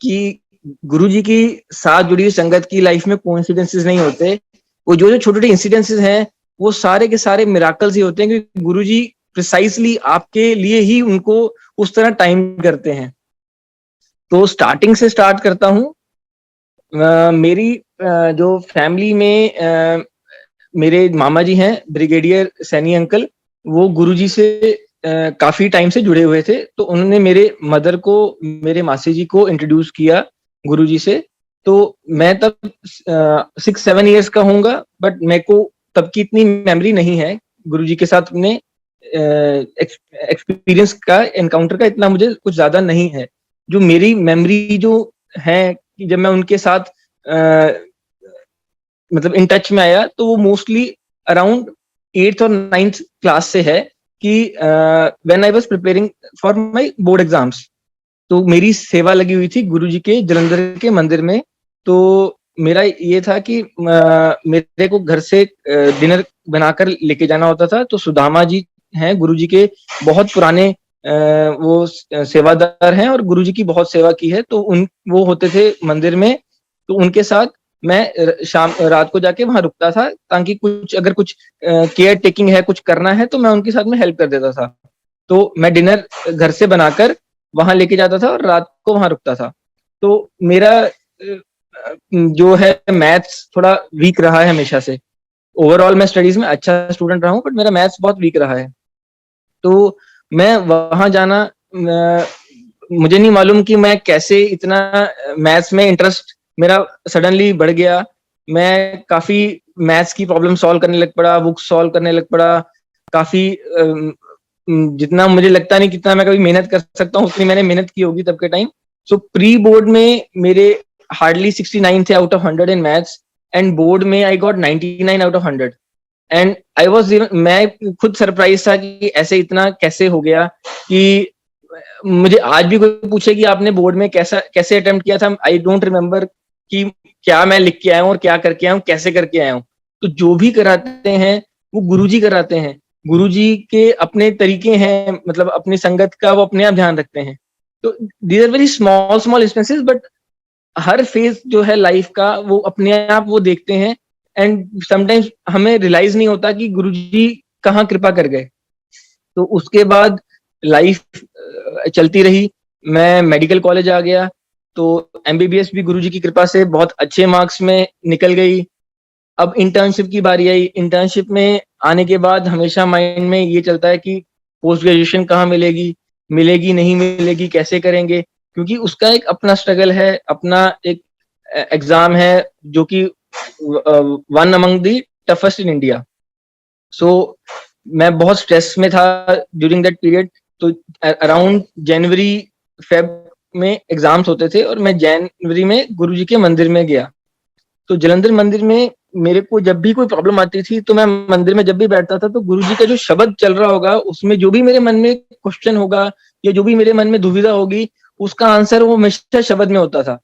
Speaker 4: कि गुरु जी की साथ जुड़ी हुई संगत की लाइफ में कोइंसिडेंसेस नहीं होते, वो जो छोटे छोटे इंसिडेंसेस हैं वो सारे के सारे मिराकल्स ही होते हैं, क्योंकि गुरु जी प्रिसाइसली आपके लिए ही उनको उस तरह टाइम करते हैं। तो स्टार्टिंग से स्टार्ट करता हूँ। मेरी जो फैमिली में मेरे मामा जी हैं ब्रिगेडियर सैनी अंकल, वो गुरुजी से काफी टाइम से जुड़े हुए थे। तो उन्होंने मेरे मदर को, मेरे मासी जी को इंट्रोड्यूस किया गुरुजी से। तो मैं तब 6-7 इयर्स का होऊंगा, बट मेरे को तब की इतनी मेमोरी नहीं है गुरुजी के साथ अपने एक्सपीरियंस का, एनकाउंटर का इतना मुझे कुछ ज्यादा नहीं है। जो मेरी मेमोरी जो है कि जब मैं उनके साथ मतलब इन टच में आया, तो वो मोस्टली अराउंड 8th और 9th क्लास से है कि when I was preparing for my board exams. तो मेरी सेवा लगी हुई थी गुरुजी के जलंधर के मंदिर में। तो मेरा ये था कि मेरे को घर से डिनर बनाकर लेके जाना होता था। तो सुदामा जी हैं गुरुजी के बहुत पुराने, वो सेवादार हैं और गुरुजी की बहुत सेवा की है। तो वो होते थे मंदिर में, तो उनके साथ मैं रात को जाके वहां रुकता था, ताकि अगर कुछ केयर टेकिंग है, कुछ करना है, तो मैं उनके साथ में हेल्प कर देता था। तो मैं डिनर घर से बनाकर वहां लेके जाता था और रात को वहां रुकता था। तो मेरा जो है मैथ्स थोड़ा वीक रहा है हमेशा से। ओवरऑल मैं स्टडीज में अच्छा स्टूडेंट रहा हूँ, बट मेरा मैथ्स बहुत वीक रहा है। तो मैं वहां जाना, मुझे नहीं मालूम कि मैं कैसे इतना मैथ्स में इंटरेस्ट मेरा सडनली बढ़ गया। मैं काफी मैथ्स की प्रॉब्लम सॉल्व करने लग पड़ा, बुक सॉल्व करने लग पड़ा। काफी जितना मुझे लगता नहीं कितना मैं कभी मेहनत कर सकता हूँ, उतनी मैंने मेहनत की होगी तब के टाइम। सो प्री बोर्ड में मेरे हार्डली 69 थे out of 100 in maths, and board में I got 99 out of 100। And I was, मैं खुद सरप्राइज था कि ऐसे इतना कैसे हो गया। कि मुझे आज भी कोई पूछे कि आपने बोर्ड में कैसे अटेम्प्ट किया था, आई डोंट रिमेम्बर कि क्या मैं लिख के आया हूँ और क्या करके आया हूँ, कैसे करके आया हूँ। तो जो भी कराते हैं वो गुरुजी कराते हैं। गुरुजी के अपने तरीके हैं, मतलब अपनी संगत का वो अपने आप ध्यान रखते हैं। तो these are very small small instances, but हर फेज जो है लाइफ का वो अपने आप वो देखते हैं। एंड समटाइम्स हमें रियलाइज नहीं होता कि गुरुजी कहाँ कृपा कर गए। तो उसके बाद लाइफ चलती रही, मैं मेडिकल कॉलेज आ गया। तो एमबीबीएस भी गुरुजी की कृपा से बहुत अच्छे मार्क्स में निकल गई। अब इंटर्नशिप की बारी आई। इंटर्नशिप में आने के बाद हमेशा माइंड में ये चलता है कि पोस्ट ग्रेजुएशन कहाँ मिलेगी, मिलेगी नहीं मिलेगी, कैसे करेंगे, क्योंकि उसका एक अपना स्ट्रगल है, अपना एक एग्जाम है जो कि one among the toughest in India. So मैं बहुत स्ट्रेस में था ड्यूरिंग दैट पीरियड। तो अराउंड जनवरी फेब में एग्जाम्स होते थे और मैं जनवरी में गुरुजी के मंदिर में गया। तो जलंधर मंदिर में मेरे को जब भी कोई प्रॉब्लम आती थी, तो मैं मंदिर में जब भी बैठता था, तो गुरुजी का जो शब्द चल रहा होगा, उसमें जो भी मेरे मन में क्वेश्चन होगा या जो भी मेरे मन में दुविधा होगी, उसका आंसर वो हमेशा शब्द में होता था।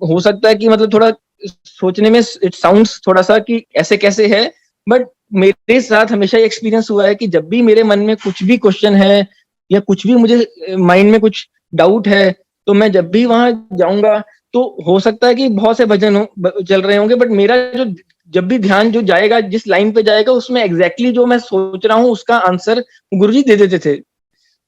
Speaker 4: हो सकता है कि मतलब थोड़ा सोचने में इट साउंड्स थोड़ा सा कि ऐसे कैसे है, बट मेरे साथ हमेशा ये एक्सपीरियंस हुआ है कि जब भी मेरे मन में कुछ भी क्वेश्चन है या कुछ भी मुझे माइंड में कुछ डाउट है, तो मैं जब भी वहां जाऊंगा, तो हो सकता है कि बहुत से भजन चल रहे होंगे, बट मेरा जो जब भी ध्यान जो जाएगा, जिस लाइन पे जाएगा, उसमें एग्जैक्टली जो मैं सोच रहा हूँ उसका आंसर गुरुजी दे देते थे।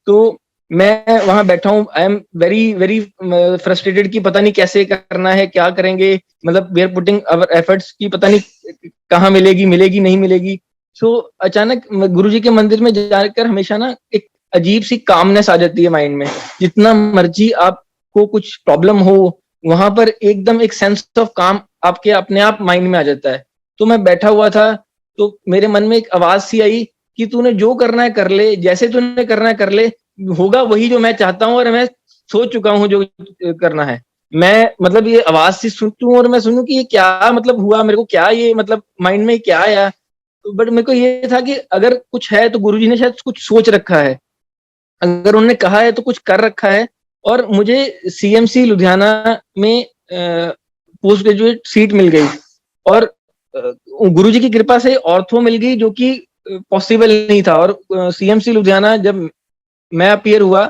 Speaker 4: तो मैं वहां बैठा हूँ, I am very very frustrated कि पता नहीं कैसे करना है, क्या करेंगे, मतलब we are putting our efforts की पता नहीं कहाँ मिलेगी, मिलेगी नहीं मिलेगी। सो अचानक गुरुजी के मंदिर में जाकर हमेशा ना एक अजीब सी कामनेस आ जाती है माइंड में। जितना मर्जी आपको कुछ प्रॉब्लम हो, वहां पर एकदम एक सेंस ऑफ काम आपके अपने आप माइंड में आ जाता है। तो मैं बैठा हुआ था, तो मेरे मन में एक आवाज सी आई कि तूने जो करना है कर ले, जैसे तूने करना है कर ले, होगा वही जो मैं चाहता हूँ और मैं सोच चुका हूँ जो करना है। मैं मतलब ये आवाज से सुनूं और मैं सुनूं कि ये क्या मतलब हुआ, मेरे को क्या ये मतलब माइंड में क्या आया। बट मेरे को ये था कि अगर कुछ है तो गुरुजी ने शायद कुछ सोच रखा है, अगर उन्होंने कहा है तो कुछ कर रखा है। और मुझे सीएमसी लुधियाना में पोस्ट ग्रेजुएट सीट मिल गई, और गुरुजी की कृपा से ऑर्थो मिल गई, जो कि पॉसिबल नहीं था। और सीएमसी लुधियाना जब मैं अपीयर हुआ,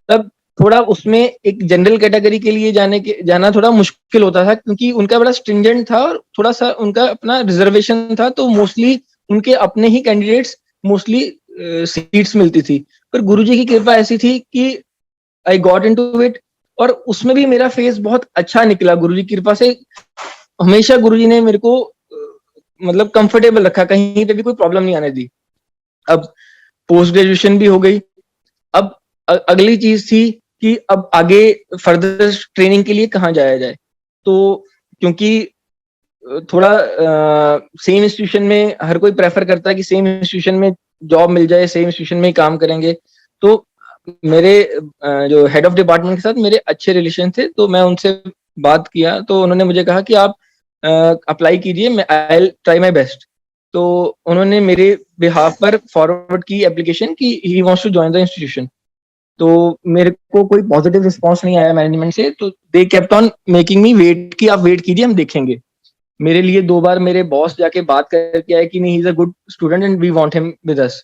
Speaker 4: तब थोड़ा उसमें एक जनरल कैटेगरी के लिए जाना थोड़ा मुश्किल होता था, क्योंकि उनका बड़ा स्ट्रिंजेंट था और थोड़ा सा उनका अपना रिजर्वेशन था। तो मोस्टली उनके अपने ही कैंडिडेट्स मोस्टली सीट्स मिलती थी। पर गुरुजी की कृपा ऐसी थी कि आई गॉट इनटू इट, और उसमें भी मेरा फेस बहुत अच्छा निकला गुरुजी की कृपा से। हमेशा गुरुजी ने मेरे को मतलब कंफर्टेबल रखा, कहीं पे भी कोई प्रॉब्लम नहीं आने दी। अब पोस्ट ग्रेजुएशन भी हो गई। अब अगली चीज थी कि अब आगे फर्दर ट्रेनिंग के लिए कहाँ जाया जाए। तो क्योंकि थोड़ा सेम इंस्टीट्यूशन में हर कोई प्रेफर करता है कि सेम इंस्टीट्यूशन में जॉब मिल जाए, सेम इंस्टीट्यूशन में ही काम करेंगे। तो मेरे जो हेड ऑफ डिपार्टमेंट के साथ मेरे अच्छे रिलेशन थे, तो मैं उनसे बात किया, तो उन्होंने मुझे कहा कि आप अप्लाई कीजिए, मैं I will try my best. तो उन्होंने मेरे बिहाफ पर फॉरवर्ड की एप्लीकेशन कि he wants to join the institution. तो मेरे को कोई पॉजिटिव रिस्पांस नहीं आया मैनेजमेंट से, तो they kept on making me wait कि आप वेट कीजिए, हम देखेंगे। मेरे लिए 2 बार मेरे बॉस जाके बात करके आए कि नहीं, he is a good student and we want him with us.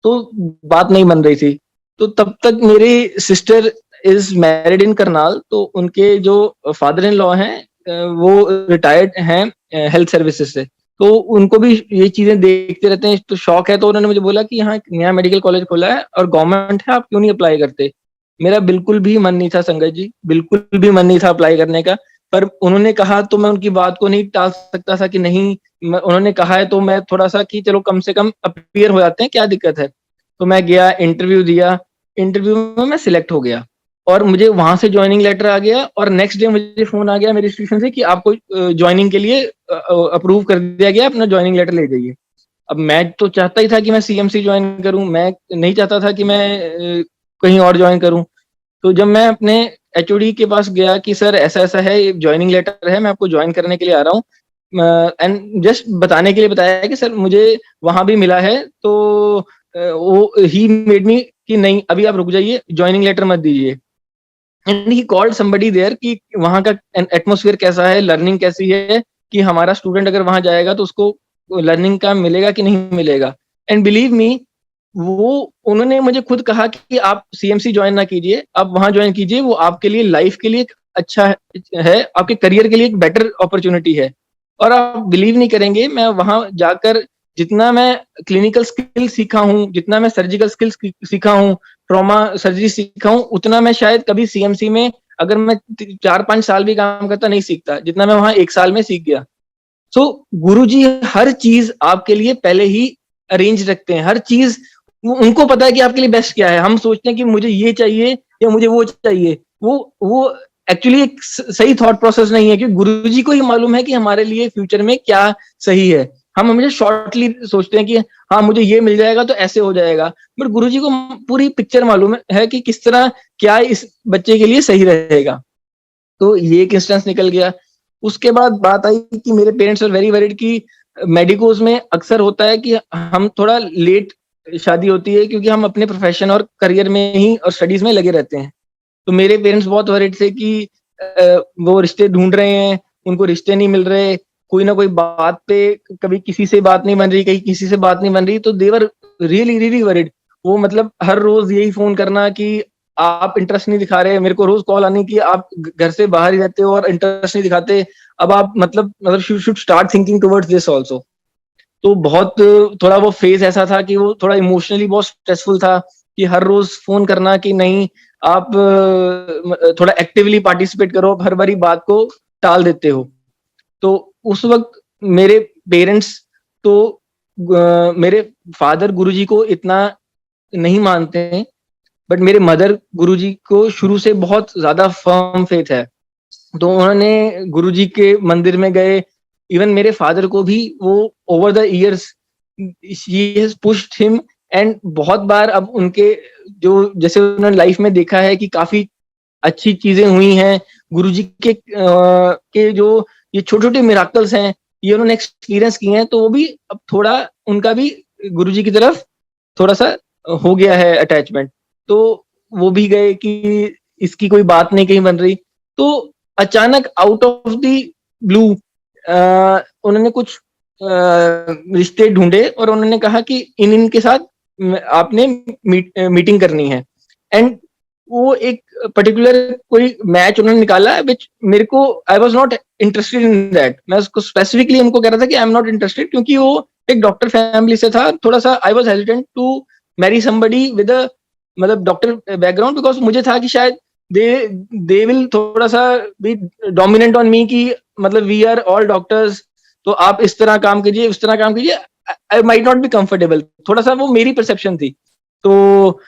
Speaker 4: तो बात नहीं बन रही थी। तो तब तक मेरी sister is married in Karnal, तो उनके जो फादर इन लॉ हैं वो रिटायर्ड हैं हेल्थ सर्विसेज से, तो उनको भी ये चीजें देखते रहते हैं, तो शौक है। तो उन्होंने मुझे बोला कि यहाँ एक नया मेडिकल कॉलेज खोला है और गवर्नमेंट है, आप क्यों नहीं अप्लाई करते। मेरा बिल्कुल भी मन नहीं था संगत जी, बिल्कुल भी मन नहीं था अप्लाई करने का, पर उन्होंने कहा तो मैं उनकी बात को नहीं टाल सकता था कि नहीं, उन्होंने कहा है तो मैं थोड़ा सा कि चलो कम से कम अपीयर हो जाते हैं, क्या दिक्कत है। तो मैं गया, इंटरव्यू दिया, इंटरव्यू में मैं सिलेक्ट हो गया और मुझे वहां से ज्वाइनिंग लेटर आ गया और नेक्स्ट डे मुझे फोन आ गया मेरी इंस्टीट्यूशन से कि आपको ज्वाइनिंग के लिए अप्रूव कर दिया गया, अपना ज्वाइनिंग लेटर ले जाइए। अब मैं तो चाहता ही था कि मैं सीएमसी ज्वाइन करूं, मैं नहीं चाहता था कि मैं कहीं और ज्वाइन करूं। तो जब मैं अपने एचओडी के पास गया कि सर ऐसा ऐसा है, ये ज्वाइनिंग लेटर है, मैं आपको ज्वाइन करने के लिए आ रहा हूँ, एंड जस्ट बताने के लिए बताया है कि सर मुझे वहां भी मिला है, तो वो ही मेड मी कि नहीं अभी आप रुक जाइए, ज्वाइनिंग लेटर मत दीजिए। And he called somebody there कि वहां का एटमोसफियर कैसा है, लर्निंग कैसी है, कि हमारा स्टूडेंट अगर वहां जाएगा तो उसको लर्निंग का मिलेगा कि नहीं मिलेगा। एंड बिलीव मी, वो उन्होंने मुझे खुद कहा कि आप सीएमसी ज्वाइन ना कीजिए, आप वहां ज्वाइन कीजिए, वो आपके लिए लाइफ के लिए एक अच्छा है, आपके करियर के लिए एक बेटर अपॉर्चुनिटी है। और आप बिलीव नहीं करेंगे, मैं वहां जाकर जितना मैं क्लिनिकल स्किल सीखा हूँ, जितना मैं सर्जिकल स्किल्स सीखा हूँ, ट्रॉमा सर्जरी सीखा हूँ, उतना मैं शायद कभी सीएमसी में अगर मैं 4-5 साल भी काम करता नहीं सीखता, जितना मैं वहां 1 साल में सीख गया। सो गुरुजी हर चीज आपके लिए पहले ही अरेंज रखते हैं, हर चीज उनको पता है कि आपके लिए बेस्ट क्या है। हम सोचते हैं कि मुझे ये चाहिए या मुझे वो चाहिए, वो एक्चुअली एक सही थॉट प्रोसेस नहीं है, क्योंकि गुरुजी को ही मालूम है कि हमारे लिए फ्यूचर में क्या सही है। हम हमेशा शॉर्टली सोचते हैं कि हाँ मुझे ये मिल जाएगा तो ऐसे हो जाएगा, बट गुरुजी को पूरी पिक्चर मालूम है कि किस तरह क्या इस बच्चे के लिए सही रहेगा। तो ये एक इंस्टेंस निकल गया। उसके बाद बात आई कि मेरे पेरेंट्स आर वेरी वरीड कि मेडिकोज में अक्सर होता है कि हम थोड़ा लेट शादी होती है, क्योंकि हम अपने प्रोफेशन और करियर में ही और स्टडीज में लगे रहते हैं। तो मेरे पेरेंट्स बहुत वरीड थे कि वो रिश्ते ढूंढ रहे हैं, उनको रिश्ते नहीं मिल रहे, कोई ना कोई बात पे कभी किसी से बात नहीं बन रही, कहीं किसी से बात नहीं बन रही, तो देवर रियली रियली वरीड। वो मतलब हर रोज यही फोन करना कि आप इंटरेस्ट नहीं दिखा रहे, मेरे को रोज कॉल आनी कि आप घर से बाहर ही रहते हो और इंटरेस्ट नहीं दिखाते, अब आप मतलब should start thinking towards this also. तो बहुत थोड़ा वो फेज ऐसा था कि वो थोड़ा इमोशनली बहुत स्ट्रेसफुल था कि हर रोज फोन करना कि नहीं आप थोड़ा एक्टिवली पार्टिसिपेट करो, आप हर बारी बात को टाल देते हो। तो उस वक्त मेरे पेरेंट्स तो मेरे फादर गुरुजी को इतना नहीं मानते हैं, बट मेरे मदर गुरुजी को शुरू से बहुत ज्यादा फर्म फेथ है। तो उन्होंने गुरुजी के मंदिर में गए, इवन मेरे फादर को भी वो over the years he has pushed him, and बहुत बार अब उनके जो जैसे उन्होंने लाइफ में देखा है कि काफी अच्छी चीजें हुई हैं गुरुजी के जो ये छोटे छोटे मिराकल्स हैं ये उन्होंने एक्सपीरियंस किए हैं, तो वो भी अब थोड़ा उनका भी गुरुजी की तरफ थोड़ा सा हो गया है अटैचमेंट। तो वो भी गए कि इसकी कोई बात नहीं कहीं बन रही, तो अचानक आउट ऑफ द ब्लू उन्होंने कुछ रिश्ते ढूंढे और उन्होंने कहा कि इनके साथ आपने मीटिंग करनी है। एंड वो एक पर्टिकुलर कोई मैच उन्होंने निकाला विच मेरे को I was not interested in that. मैं उसको स्पेसिफिकली उनको कह रहा था कि आई एम नॉट इंटरेस्टेड, क्योंकि वो एक डॉक्टर फैमिली से था, थोड़ा सा I was hesitant to marry somebody with a मतलब डॉक्टर बैकग्राउंड, बिकॉज मुझे था कि शायद दे विल थोड़ा सा बी डोमिनेंट ऑन मी कि मतलब वी आर ऑल डॉक्टर्स, तो आप इस तरह काम कीजिए उस तरह काम कीजिए, I might not be comfortable, थोड़ा सा वो मेरी परसेप्शन थी। तो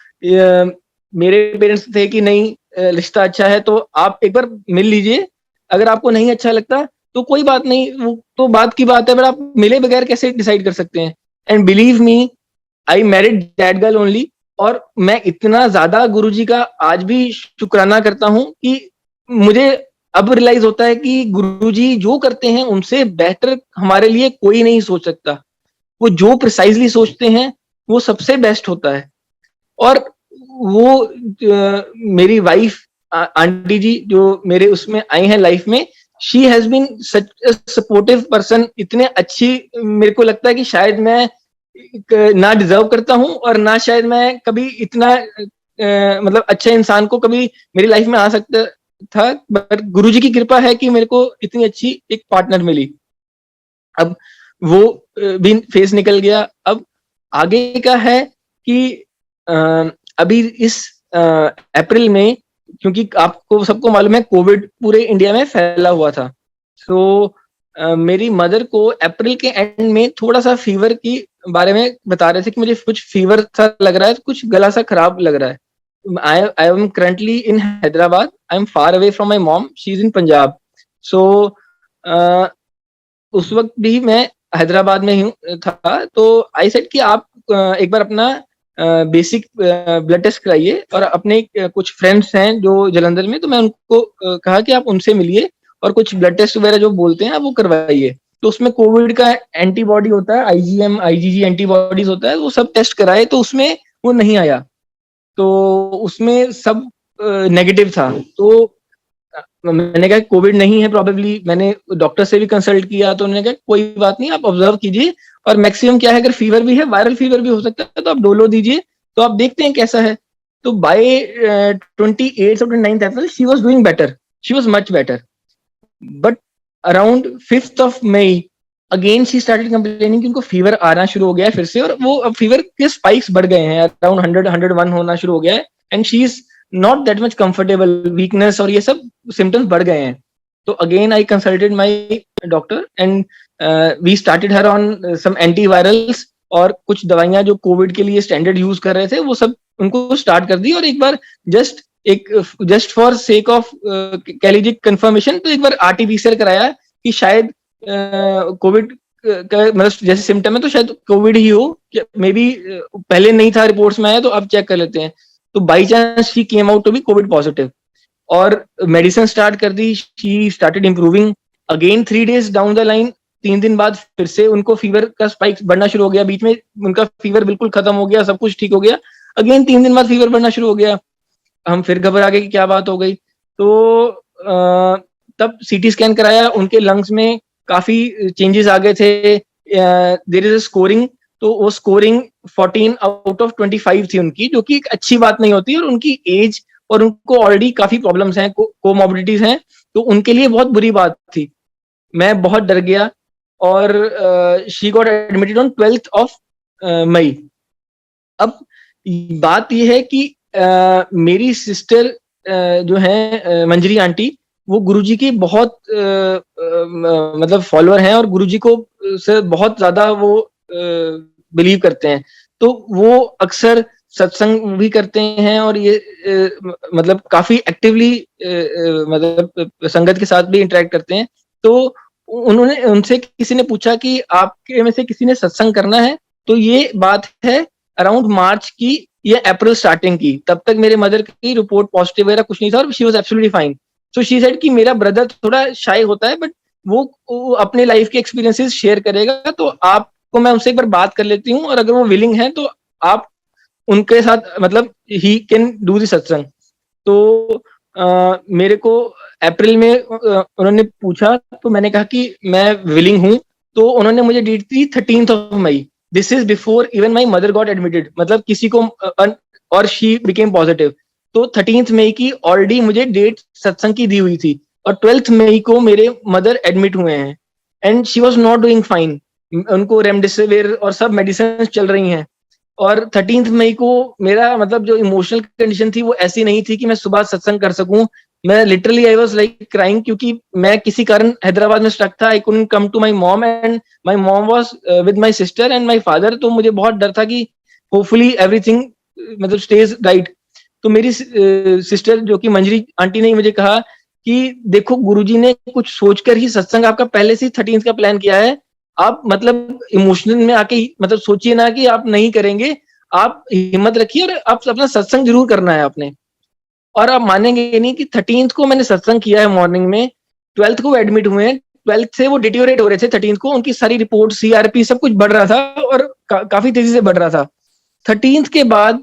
Speaker 4: मेरे पेरेंट्स थे कि नहीं रिश्ता अच्छा है तो आप एक बार मिल लीजिए, अगर आपको नहीं अच्छा लगता तो कोई बात नहीं, वो तो बात की बात है, पर आप मिले बगैर कैसे डिसाइड कर सकते हैं। And believe me I married that girl only. और मैं इतना ज्यादा गुरुजी का आज भी शुक्राना करता हूं कि मुझे अब रियलाइज होता है कि गुरुजी जो करते हैं उनसे बेहतर हमारे लिए कोई नहीं सोच सकता। वो जो प्रिसाइजली सोचते हैं वो सबसे बेस्ट होता है। और वो मेरी वाइफ आंटी जी जो मेरे उसमें आई हैं लाइफ में, she has been such supportive person, इतने अच्छी मेरे को लगता है कि शायद मैं ना डिजर्व करता हूं और ना शायद मैं कभी इतना मतलब अच्छे इंसान को कभी मेरी लाइफ में आ सकता था, बट गुरुजी की कृपा है कि मेरे को इतनी अच्छी एक पार्टनर मिली। अब वो भी फेज निकल गया। अब आगे का है कि अभी इस अप्रैल में, क्योंकि आपको सबको मालूम है कोविड पूरे इंडिया में फैला हुआ था, तो मेरी मदर को अप्रैल के एंड में थोड़ा सा फीवर की बारे में बता रहे थे कि मुझे कुछ फीवर सा लग रहा है, कुछ गला सा खराब लग रहा है। I am currently in Hyderabad, I am far away from my mom, she is in Punjab. So उस वक्त भी मैं हैदराबाद में ही था, तो आई सेड कि आप एक बार अपना बेसिक ब्लड टेस्ट कराइए, और अपने कुछ फ्रेंड्स हैं जो जलंधर में, तो मैं उनको कहा कि आप उनसे मिलिए और कुछ ब्लड टेस्ट वगैरह जो बोलते हैं आप वो करवाइए। तो उसमें कोविड का एंटीबॉडी होता है, आईजीएम आईजीजी एंटीबॉडीज होता है, वो सब टेस्ट कराए तो उसमें वो नहीं आया, तो उसमें सब नेगेटिव था। तो मैंने कहा कोविड नहीं है प्रोबेबली, मैंने डॉक्टर से भी कंसल्ट किया तो उन्होंने कहा कोई बात नहीं, आप ऑब्जर्व कीजिए, और मैक्सिमम क्या है, अगर फीवर भी है, वायरल फीवर भी हो सकता है, तो आप डोलो दीजिए, तो आप देखते हैं कैसा है। तो बाय 28th और 29th April she was doing better, she was much better, but around 5th of May again she started complaining कि उनको फीवर आना शुरू हो गया है फिर से, और वो अब फीवर के स्पाइक्स बढ़ गए हैं, अराउंड 100-101 होना शुरू हो गया है, and she is not that much comfortable, weakness और ये सब सिम्टम्स बढ़ गए हैं। तो again I consulted my doctor and we started her on some antivirals, और कुछ दवाइयां जो कोविड के लिए स्टैंडर्ड यूज कर रहे थे वो सब उनको स्टार्ट कर दी, और एक बार जस्ट फॉर सेक ऑफ कह लीजिए कंफर्मेशन, तो एक बार आरटीपीसीआर कराया कि शायद कोविड का मतलब जैसे सिम्टम है तो शायद कोविड ही हो, मे बी पहले नहीं था रिपोर्ट्स में आया, तो अब चेक कर लेते हैं। तो by chance she came out to be COVID positive, और मेडिसिन स्टार्ट कर दी, she started improving. Again 3 days down the line, 3 दिन बाद फिर से उनको फीवर का स्पाइक बढ़ना शुरू हो गया, बीच में उनका फीवर बिल्कुल खत्म हो गया, सब कुछ ठीक हो गया, अगेन 3 दिन बाद फीवर बढ़ना शुरू हो गया। हम फिर घबरा गए कि क्या बात हो गई, तो तब सीटी स्कैन कराया, उनके लंग्स में काफी चेंजेस आ गए थे, देयर इज अ स्कोरिंग, तो वो स्कोरिंग 14 out of 25 थी उनकी, जो कि एक अच्छी बात नहीं होती, और उनकी एज और उनको ऑलरेडी काफी प्रॉब्लम्स हैं, कोमॉर्बिडिटीज हैं, तो उनके लिए बहुत बुरी बात थी। मैं बहुत डर गया, और she got admitted on 12th of May। अब बात यह है कि मेरी सिस्टर जो है मंजरी आंटी, वो गुरुजी की बहुत मतलब फॉलोअर हैं, और गुरुजी को से बहुत ज्यादा वो बिलीव करते हैं, तो वो अक्सर सत्संग भी करते हैं, और ये मतलब काफी एक्टिवली मतलब संगत के साथ भी इंटरेक्ट करते हैं। तो उन्होंने उनसे किसी ने पूछा कि आपके में से किसी ने सत्संग करना है, तो ये बात है अराउंड मार्च की या अप्रैल स्टार्टिंग की, तब तक मेरे मदर की रिपोर्ट पॉजिटिव वगैरह कुछ नहीं था, और she was absolutely fine. So she said कि मेरा ब्रदर थोड़ा शाय होता है, बट वो अपने लाइफ के एक्सपीरियंसेस शेयर करेगा, तो आपको मैं उनसे एक बार बात कर लेती हूँ, और अगर वो विलिंग है तो आप उनके साथ मतलब ही कैन डू द सत्संग। तो मेरे को अप्रैल में उन्होंने पूछा, तो मैंने कहा कि मैं विलिंग हूँ, तो उन्होंने मुझे डेट दी 13th of May। This is before even my mother got admitted, मतलब किसी को और शी बिकेम पॉजिटिव, तो 13th May की ऑलरेडी मुझे डेट सत्संग की दी हुई थी, और 12th May को मेरे मदर एडमिट हुए हैं, and she was not doing fine, उनको रेमडेसिविर और सब मेडिसिन चल रही हैं, और 13th May को मेरा मतलब जो इमोशनल कंडीशन थी वो ऐसी नहीं थी कि मैं सुबह सत्संग कर सकूं। मैं literally I was like crying, क्योंकि मैं किसी कारण हैदराबाद में स्टक था, I couldn't come to my mom, and my mom was with my sister and my father, तो मुझे बहुत डर था कि होपफुली एवरीथिंग मतलब स्टेज राइट। तो मेरी सिस्टर जो कि मंजरी आंटी ने मुझे कहा कि देखो गुरुजी ने कुछ सोचकर ही सत्संग आपका पहले से 13th का प्लान किया है, आप मतलब इमोशनल में आके मतलब सोचिए ना कि आप नहीं करेंगे, आप हिम्मत रखिए, और आप अपना सत्संग जरूर करना है आपने। और आप मानेंगे नहीं कि 13th को मैंने सत्संग किया है मॉर्निंग में, 12th को एडमिट हुए हैं, 12th से वो डिटोरेट हो रहे थे, 13th को उनकी सारी रिपोर्ट सीआरपी सब कुछ बढ़ रहा था, और काफी तेजी से बढ़ रहा था। 13th के बाद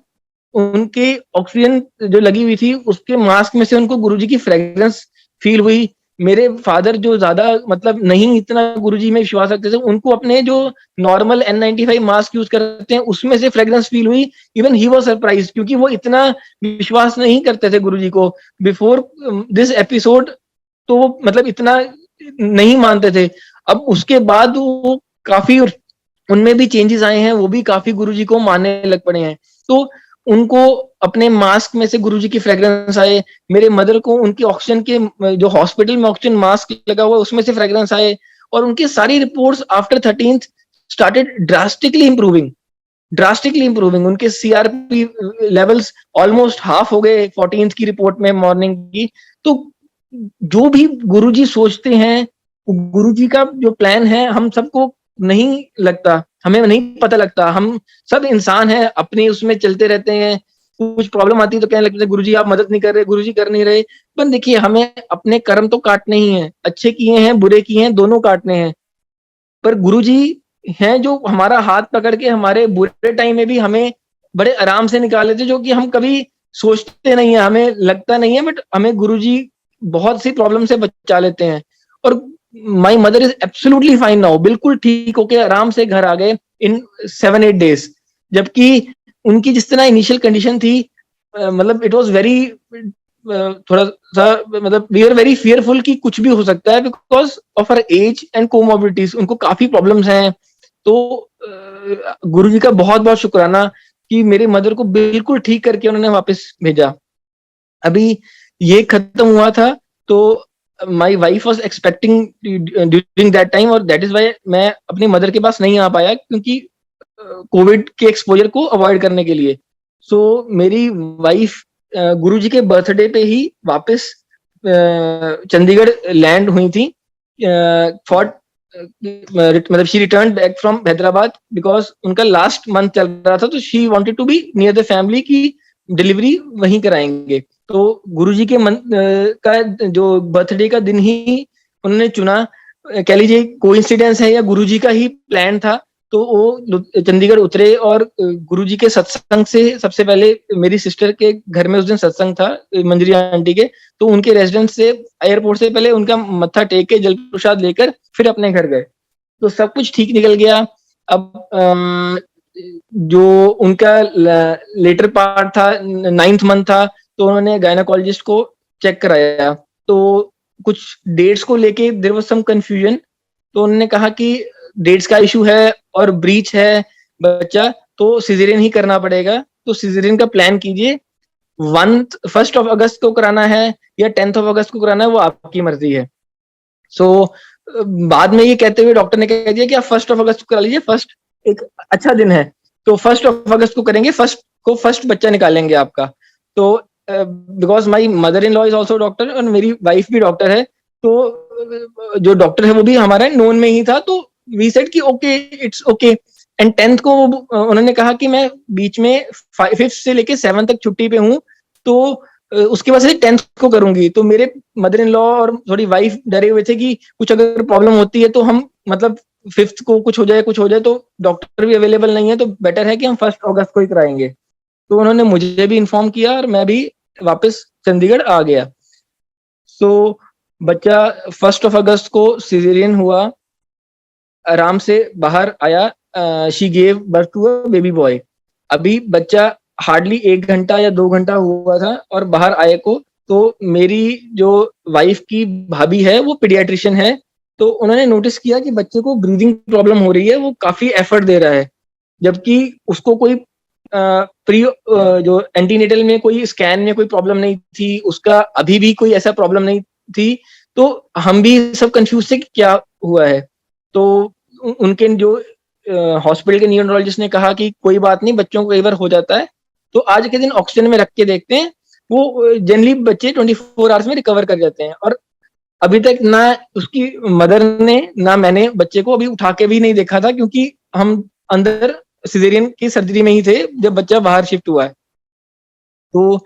Speaker 4: उनके ऑक्सीजन जो लगी हुई थी उसके मास्क में से उनको गुरुजी की फ्रेग्रेंस फील हुई, मेरे फादर जो ज्यादा मतलब नहीं इतना गुरुजी में विश्वास रखते थे, उनको अपने जो नॉर्मल N95 मास्क यूज करते हैं उसमें से फ्रेग्रेंस फील हुई। इवन ही वाज सरप्राइज, क्योंकि वो इतना विश्वास नहीं करते थे गुरुजी को बिफोर दिस एपिसोड। तो वो मतलब इतना नहीं मानते थे। अब उसके बाद वो काफी उनमें भी चेंजेस आए हैं, वो भी काफी गुरुजी को मानने लग पड़े हैं। तो उनको अपने मास्क में से गुरुजी की फ्रेग्रेंस आए, मेरे मदर को उनकी ऑक्सीजन के जो हॉस्पिटल में ऑक्सीजन मास्क लगा हुआ उसमें से फ्रेग्रेंस आए, और उनकी सारी reports after 13th started drastically improving. उनके CRP लेवल्स ऑलमोस्ट हाफ हो गए 14th की रिपोर्ट में मॉर्निंग की। तो जो भी गुरुजी सोचते हैं, गुरुजी का जो प्लान है, हम सबको नहीं लगता, हमें नहीं पता लगता। हम सब इंसान हैं, अपने उसमें चलते रहते हैं। कुछ प्रॉब्लम आती है तो कहने लगते हैं गुरुजी आप मदद नहीं कर रहे, गुरुजी कर नहीं रहे। पर देखिए, हमें अपने कर्म तो काटने ही हैं, अच्छे किए हैं बुरे किए हैं दोनों काटने हैं। पर गुरुजी हैं जो हमारा हाथ पकड़ के हमारे बुरे टाइम में भी हमें बड़े आराम से निकाल लेते, जो कि हम कभी सोचते नहीं है, हमें लगता नहीं है, बट हमें गुरुजी बहुत सी प्रॉब्लम से बचा लेते हैं। और my mother is absolutely fine now, बिल्कुल ठीक होके आराम से घर आ गए इन 7-8 days। जबकि उनकी जिस तरह इनिशियल कंडीशन थी, मतलब इट वाज वेरी थोड़ा सा मतलब वी आर वेरी फियरफुल कि कुछ भी हो सकता है because of her age and comorbidities. उनको काफी प्रॉब्लम्स हैं। तो गुरुजी का बहुत बहुत शुक्राना कि मेरे मदर को बिल्कुल ठीक करके उन्होंने वापस भेजा। अभी ये खत्म हुआ था तो my wife was expecting during that time, और दैट इज वाई मैं अपनी मदर के पास नहीं आ पाया, क्योंकि कोविड के एक्सपोजर को अवॉइड करने के लिए। सो मेरी वाइफ गुरुजी के बर्थडे पे ही वापस चंडीगढ़ लैंड हुई थी फॉर मतलब she return back from Hyderabad because उनका लास्ट मंथ चल रहा था, तो she wanted to be near the family की डिलीवरी वहीं कराएंगे। तो गुरुजी के का जो बर्थडे का दिन ही उन्होंने चुना, कह लीजिए कोइंसिडेंस है या गुरुजी का ही प्लान था। तो वो चंडीगढ़ उतरे और गुरुजी के सत्संग से सबसे पहले मेरी सिस्टर के घर में उस दिन सत्संग था मंजरी आंटी के, तो उनके रेजिडेंस से एयरपोर्ट से पहले उनका मत्था टेक के जल प्रसाद लेकर फिर अपने घर गए। तो सब कुछ ठीक निकल गया। अब जो उनका लेटर पार्ट था 9th मंथ था, तो उन्होंने गायनाकोलॉजिस्ट को चेक कराया। तो कुछ डेट्स को लेके देयर वाज सम कंफ्यूजन। तो उन्होंने कहा कि डेट्स का इशू है और ब्रीच है बच्चा, तो सिजेरियन ही करना पड़ेगा। तो सिजेरियन का प्लान कीजिए, 1st of अगस्त को कराना है या 10th of अगस्त को कराना है, वो आपकी मर्जी है। सो बाद में ये कहते हुए डॉक्टर ने कह दिया कि आप 1st of अगस्त को करा लीजिए, फर्स्ट एक अच्छा दिन है, तो 1st of अगस्त को करेंगे, फर्स्ट बच्चा निकालेंगे आपका। तो because my mother in law is also doctor और मेरी वाइफ भी डॉक्टर है, तो जो डॉक्टर है वो भी हमारा नोन में ही था। तो वी सेड कि okay it's okay. And 10th को उन्होंने कहा कि मैं बीच में 5th से लेके 7th तक छुट्टी पे हूँ, तो उसके बाद से 10th को करूंगी। तो मेरे मदर इन लॉ और थोड़ी वाइफ डरे हुए थे कि कुछ अगर प्रॉब्लम होती है तो हम मतलब 5th को कुछ हो जाए तो डॉक्टर भी अवेलेबल नहीं है, तो बेटर है कि हम 1st अगस्त को ही कराएंगे। तो उन्होंने मुझे भी इन्फॉर्म किया और मैं भी वापस चंडीगढ़ आ गया। सो बच्चा 1st of अगस्त को सिजेरियन हुआ, आराम से बाहर आया। She gave birth to a baby boy. अभी बच्चा हार्डली 1 घंटा या 2 घंटा हुआ था और बाहर आए को। तो मेरी जो वाइफ की भाभी है वो पीडियाट्रिशियन है, तो उन्होंने नोटिस किया कि बच्चे को ब्रीदिंग प्रॉब्लम हो रही है, वो काफी एफर्ट दे रहा है, जबकि उसको कोई प्री जो एंटीनेटल में कोई स्कैन में कोई प्रॉब्लम नहीं थी, उसका अभी भी कोई ऐसा प्रॉब्लम नहीं थी। तो हम भी सब कंफ्यूज थे कि क्या हुआ है। तो उनके जो हॉस्पिटल के न्यूरोलॉजिस्ट ने कहा कि कोई बात नहीं, बच्चों को कई बार हो जाता है, तो आज के दिन ऑक्सीजन में रख के देखते हैं, वो जनरली बच्चे 24 आवर्स में रिकवर कर जाते हैं। और अभी तक ना उसकी मदर ने ना मैंने बच्चे को अभी उठा के भी नहीं देखा था, क्योंकि हम अंदर सिजेरियन की सर्जरी में ही थे जब बच्चा बाहर शिफ्ट हुआ है। तो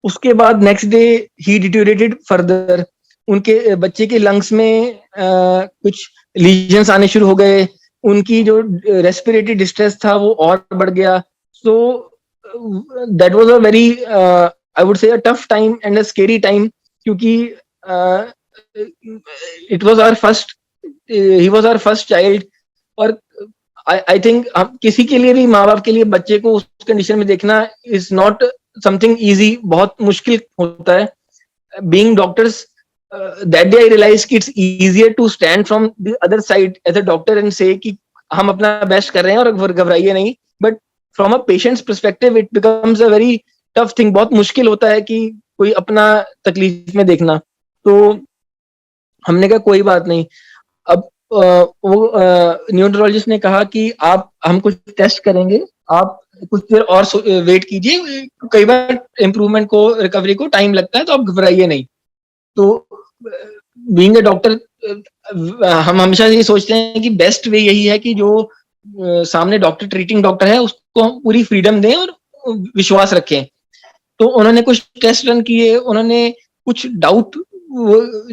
Speaker 4: उसके बाद नेक्स्ट डे ही डिटेरियोरेटेड फर्दर। उनके बच्चे के लंग्स में कुछ लीजन्स आने शुरू हो गए, उनकी जो रेस्पिरेटरी डिस्ट्रेस था वो और बढ़ गया। So that was a very I would say a tough time and a scary time, क्योंकि it was our first, he was our first child. और आई थिंक किसी के लिए भी, माँ बाप के लिए बच्चे को उस कंडीशन में देखना इज नॉट समथिंग इजी, बहुत मुश्किल होता है। Being doctors, that day I realise कि it's easier to stand from the other side as a doctor and say कि हम अपना बेस्ट कर रहे हैं और घबराइए नहीं, but from a patients perspective it becomes a very tough thing. बहुत मुश्किल होता है कि कोई अपना तकलीफ में देखना। तो हमने कहा कोई बात नहीं। अब वो न्यूरोलॉजिस्ट ने कहा कि हम कुछ टेस्ट करेंगे, आप कुछ देर और वेट कीजिए, कई बार इम्प्रूवमेंट को, रिकवरी को टाइम लगता है, तो आप घबराइए नहीं। तो बीइंग अ डॉक्टर हम हमेशा ये सोचते हैं कि बेस्ट वे यही है कि जो सामने डॉक्टर, ट्रीटिंग डॉक्टर है, उसको हम पूरी फ्रीडम दें और विश्वास रखें। तो उन्होंने कुछ टेस्ट रन किए, उन्होंने कुछ डाउट,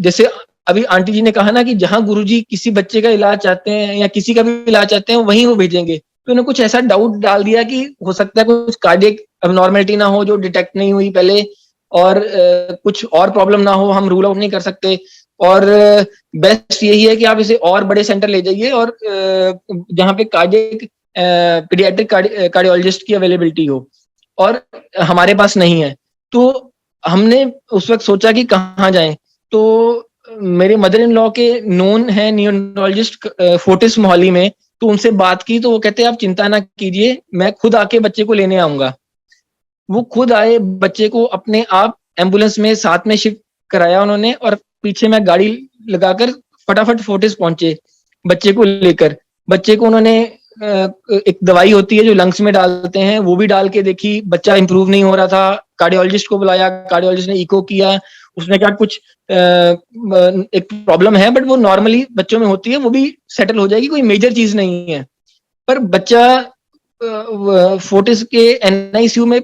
Speaker 4: जैसे अभी आंटी जी ने कहा ना कि जहां गुरुजी किसी बच्चे का इलाज चाहते हैं या किसी का भी इलाज चाहते हैं वहीं वो भेजेंगे। तो उन्होंने कुछ ऐसा डाउट डाल दिया कि हो सकता है कुछ कार्डियक एबनॉर्मलिटी ना हो जो डिटेक्ट नहीं हुई पहले, और कुछ और प्रॉब्लम ना हो, हम रूल आउट नहीं कर सकते। और बेस्ट यही है कि आप इसे और बड़े सेंटर ले जाइए और जहाँ पे कार्डियक पीडियाट्रिक कार्डियोलॉजिस्ट की अवेलेबिलिटी हो, और हमारे पास नहीं है। तो हमने उस वक्त सोचा कि कहाँ जाएं। तो मेरे मदर इन लॉ के नोन है न्यूरोलॉजिस्ट फोर्टिस मोहाली में, तो उनसे बात की तो वो कहते आप चिंता ना कीजिए, मैं खुद आके बच्चे को लेने आऊंगा। वो खुद आए, बच्चे को अपने आप एम्बुलेंस में साथ में शिफ्ट कराया उन्होंने, और पीछे में गाड़ी लगाकर फटाफट फोर्टिस पहुंचे बच्चे को लेकर। बच्चे को उन्होंने एक दवाई होती है जो लंग्स में डालते हैं, वो भी डाल के देखी, बच्चा इंप्रूव नहीं हो रहा था। कार्डियोलॉजिस्ट को बुलाया, कार्डियोलॉजिस्ट ने इको किया, उसने कहा कुछ एक प्रॉब्लम है बट वो नॉर्मली बच्चों में होती है, वो भी सेटल हो जाएगी, कोई मेजर चीज नहीं है। पर बच्चा फोर्टिस के एनआईसीयू में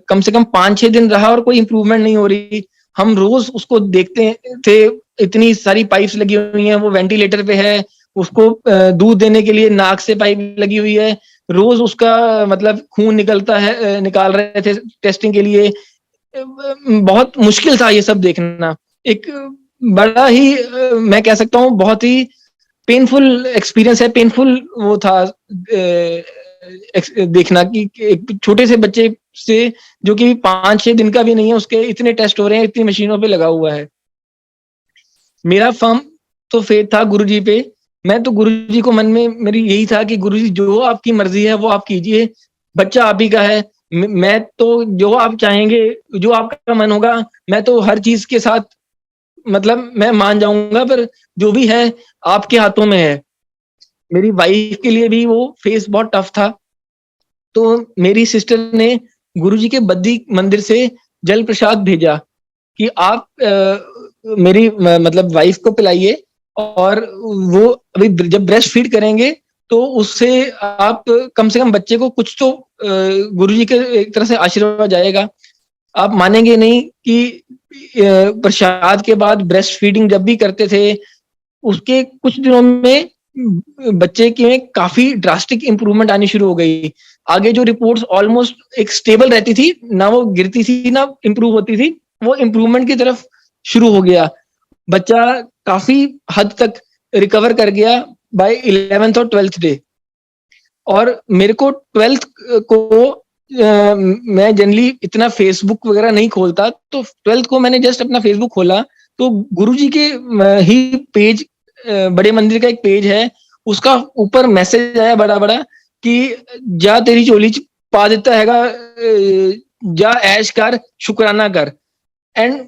Speaker 4: कम से कम 5-6 दिन रहा और कोई इंप्रूवमेंट नहीं हो रही। हम रोज उसको देखते थे, इतनी सारी पाइप्स लगी हुई हैं, वो वेंटिलेटर पे है, उसको दूध देने के लिए नाक से पाइप लगी हुई है, रोज उसका मतलब खून निकलता है, निकाल रहे थे टेस्टिंग के लिए। बहुत मुश्किल था ये सब देखना। एक बड़ा ही मैं कह सकता हूँ बहुत ही पेनफुल एक्सपीरियंस है, पेनफुल वो था देखना कि एक छोटे से बच्चे से जो कि 5-6 दिन का भी नहीं है, उसके इतने टेस्ट हो रहे हैं, इतनी मशीनों पे लगा हुआ है। मेरा फर्म तो फेथ था गुरुजी पे। मैं तो गुरुजी को मन में मेरी यही था कि गुरुजी जो आपकी मर्जी है वो आप कीजिए, बच्चा आप ही का है। मैं तो जो आप चाहेंगे, जो आपका मन होगा, मैं तो हर चीज के साथ मतलब मैं मान जाऊंगा, पर जो भी है आपके हाथों में है। मेरी वाइफ के लिए भी वो फेस बहुत टफ था। तो मेरी सिस्टर ने गुरुजी के बद्दी मंदिर से जल प्रसाद भेजा कि आप मेरी मतलब वाइफ को पिलाइए, और वो अभी जब ब्रेस्ट फीड करेंगे तो उससे आप कम से कम बच्चे को कुछ तो गुरुजी के एक तरह से आशीर्वाद जाएगा। आप मानेंगे नहीं कि प्रसाद के बाद ब्रेस्ट फीडिंग जब भी करते थे, उसके कुछ दिनों में बच्चे की काफी ड्रास्टिक इंप्रूवमेंट आनी शुरू हो गई। आगे जो रिपोर्ट्स ऑलमोस्ट एक स्टेबल रहती थी, ना वो गिरती थी ना इंप्रूव होती थी, वो इंप्रूवमेंट की तरफ शुरू हो गया। बच्चा काफी हद तक रिकवर कर गया बाय 11th और 12th डे। और मेरे को 12th को मैं जनरली इतना फेसबुक वगैरह नहीं खोलता, तो 12th को मैंने जस्ट अपना फेसबुक खोला तो गुरुजी के ही पेज, बड़े मंदिर का एक पेज है, उसका ऊपर मैसेज आया बड़ा बड़ा कि जा तेरी चोली च पा देता हैगा, जा ऐश कर, शुक्राना कर। एंड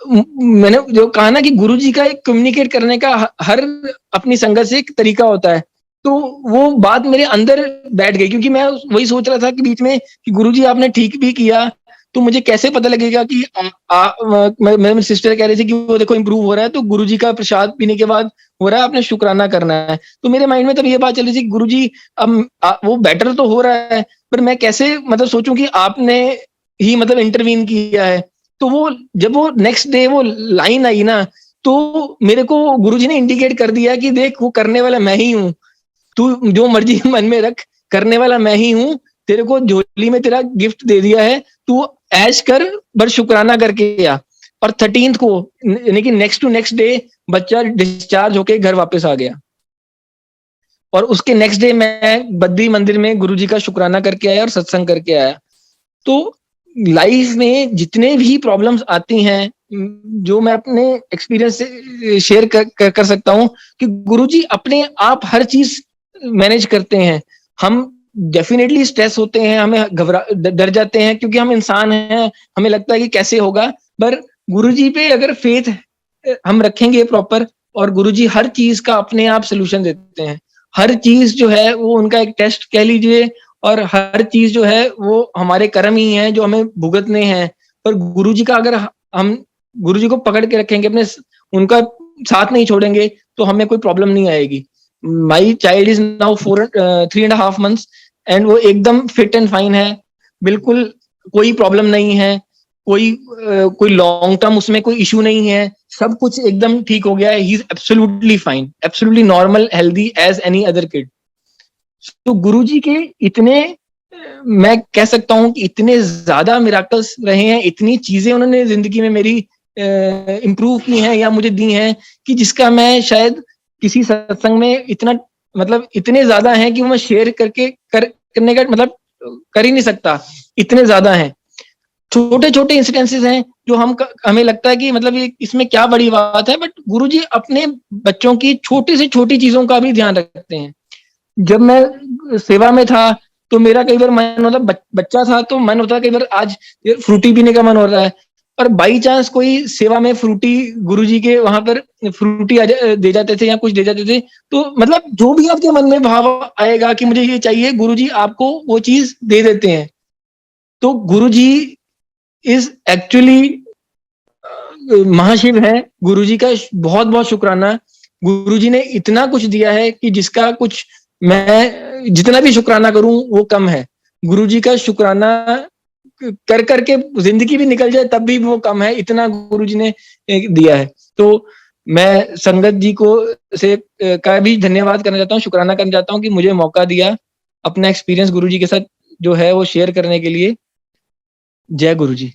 Speaker 4: मैंने जो कहा ना कि गुरुजी का एक कम्युनिकेट करने का हर अपनी संगत से एक तरीका होता है, तो वो बात मेरे अंदर बैठ गई, क्योंकि मैं वही सोच रहा था कि बीच में कि गुरुजी आपने ठीक भी किया, तो मुझे कैसे पता लगेगा कि मेरी सिस्टर कह रही थी कि वो देखो इंप्रूव हो रहा है, तो गुरुजी का प्रसाद पीने के बाद हो रहा है, आपने शुक्राना करना है। तो मेरे माइंड में तब ये बात चल रही थी, गुरुजी अब वो बेटर तो हो रहा है, पर मैं कैसे मतलब सोचूं कि आपने ही मतलब इंटरवीन किया है। तो वो जब वो नेक्स्ट डे वो लाइन आई ना, तो मेरे को गुरुजी ने इंडिकेट कर दिया कि देख वो करने वाला मैं ही हूँ, तू जो मर्जी मन में रख, करने वाला मैं ही हूँ, तेरे को झोली में तेरा गिफ्ट दे दिया है, तू ऐश कर बस शुक्राना करके आ। और 13th को यानी कि नेक्स्ट टू नेक्स्ट डे बच्चा डिस्चार्ज होके घर वापस आ गया। और उसके नेक्स्ट डे मैं बद्री मंदिर में गुरुजी का शुक्राना करके आया और सत्संग करके आया। तो लाइफ में जितने भी प्रॉब्लम्स आती हैं, जो मैं अपने एक्सपीरियंस से शेयर कर सकता हूँ कि गुरुजी अपने आप हर चीज मैनेज करते हैं। हम डेफिनेटली स्ट्रेस होते हैं, हमें डर जाते हैं क्योंकि हम इंसान हैं, हमें लगता है कि कैसे होगा, पर गुरुजी पे अगर फेथ हम रखेंगे प्रॉपर, और गुरुजी हर चीज का अपने आप सोल्यूशन देते हैं। हर चीज जो है वो उनका एक टेस्ट कह लीजिए, और हर चीज जो है वो हमारे कर्म ही हैं जो हमें भुगतने हैं। पर गुरुजी का अगर हम गुरुजी को पकड़ के रखेंगे, अपने उनका साथ नहीं छोड़ेंगे, तो हमें कोई प्रॉब्लम नहीं आएगी। My child is now 3.5 months and वो एकदम फिट एंड फाइन है, बिल्कुल कोई प्रॉब्लम नहीं है, कोई लॉन्ग टर्म उसमें कोई इशू नहीं है, सब कुछ एकदम ठीक हो गया है। He is absolutely fine, absolutely normal, healthy as any other kid. तो गुरुजी के इतने, मैं कह सकता हूँ कि इतने ज्यादा मिराकल्स रहे हैं, इतनी चीजें उन्होंने जिंदगी में मेरी इम्प्रूव की हैं या मुझे दी हैं कि जिसका मैं शायद किसी सत्संग में इतना, मतलब इतने ज्यादा हैं कि वो मैं शेयर करने का मतलब कर ही नहीं सकता, इतने ज्यादा हैं। छोटे छोटे इंसिडेंसेस हैं जो हमें लगता है कि मतलब ये इसमें क्या बड़ी बात है, बट गुरुजी अपने बच्चों की छोटी से छोटी चीजों का भी ध्यान रखते हैं। जब मैं सेवा में था तो मेरा कई बार मन होता, बच्चा था तो मन होता कई बार आज फ्रूटी पीने का मन हो रहा है, पर बाई चांस कोई सेवा में फ्रूटी गुरुजी के वहां पर फ्रूटी दे जाते थे या कुछ दे जाते थे, तो मतलब जो भी आपके मन में भाव आएगा कि मुझे ये चाहिए, गुरुजी आपको वो चीज दे देते हैं। तो गुरुजी इज एक्चुअली महाशिव है। गुरुजी का बहुत बहुत शुक्राना। गुरुजी ने इतना कुछ दिया है कि जिसका कुछ मैं जितना भी शुक्राना करूं वो कम है। गुरुजी का शुक्राना कर करके जिंदगी भी निकल जाए तब भी वो कम है, इतना गुरुजी ने दिया है। तो मैं संगत जी को का भी धन्यवाद करना चाहता हूँ, शुक्राना करना चाहता हूँ कि मुझे मौका दिया अपना एक्सपीरियंस गुरुजी के साथ जो है वो शेयर करने के लिए। जय गुरुजी।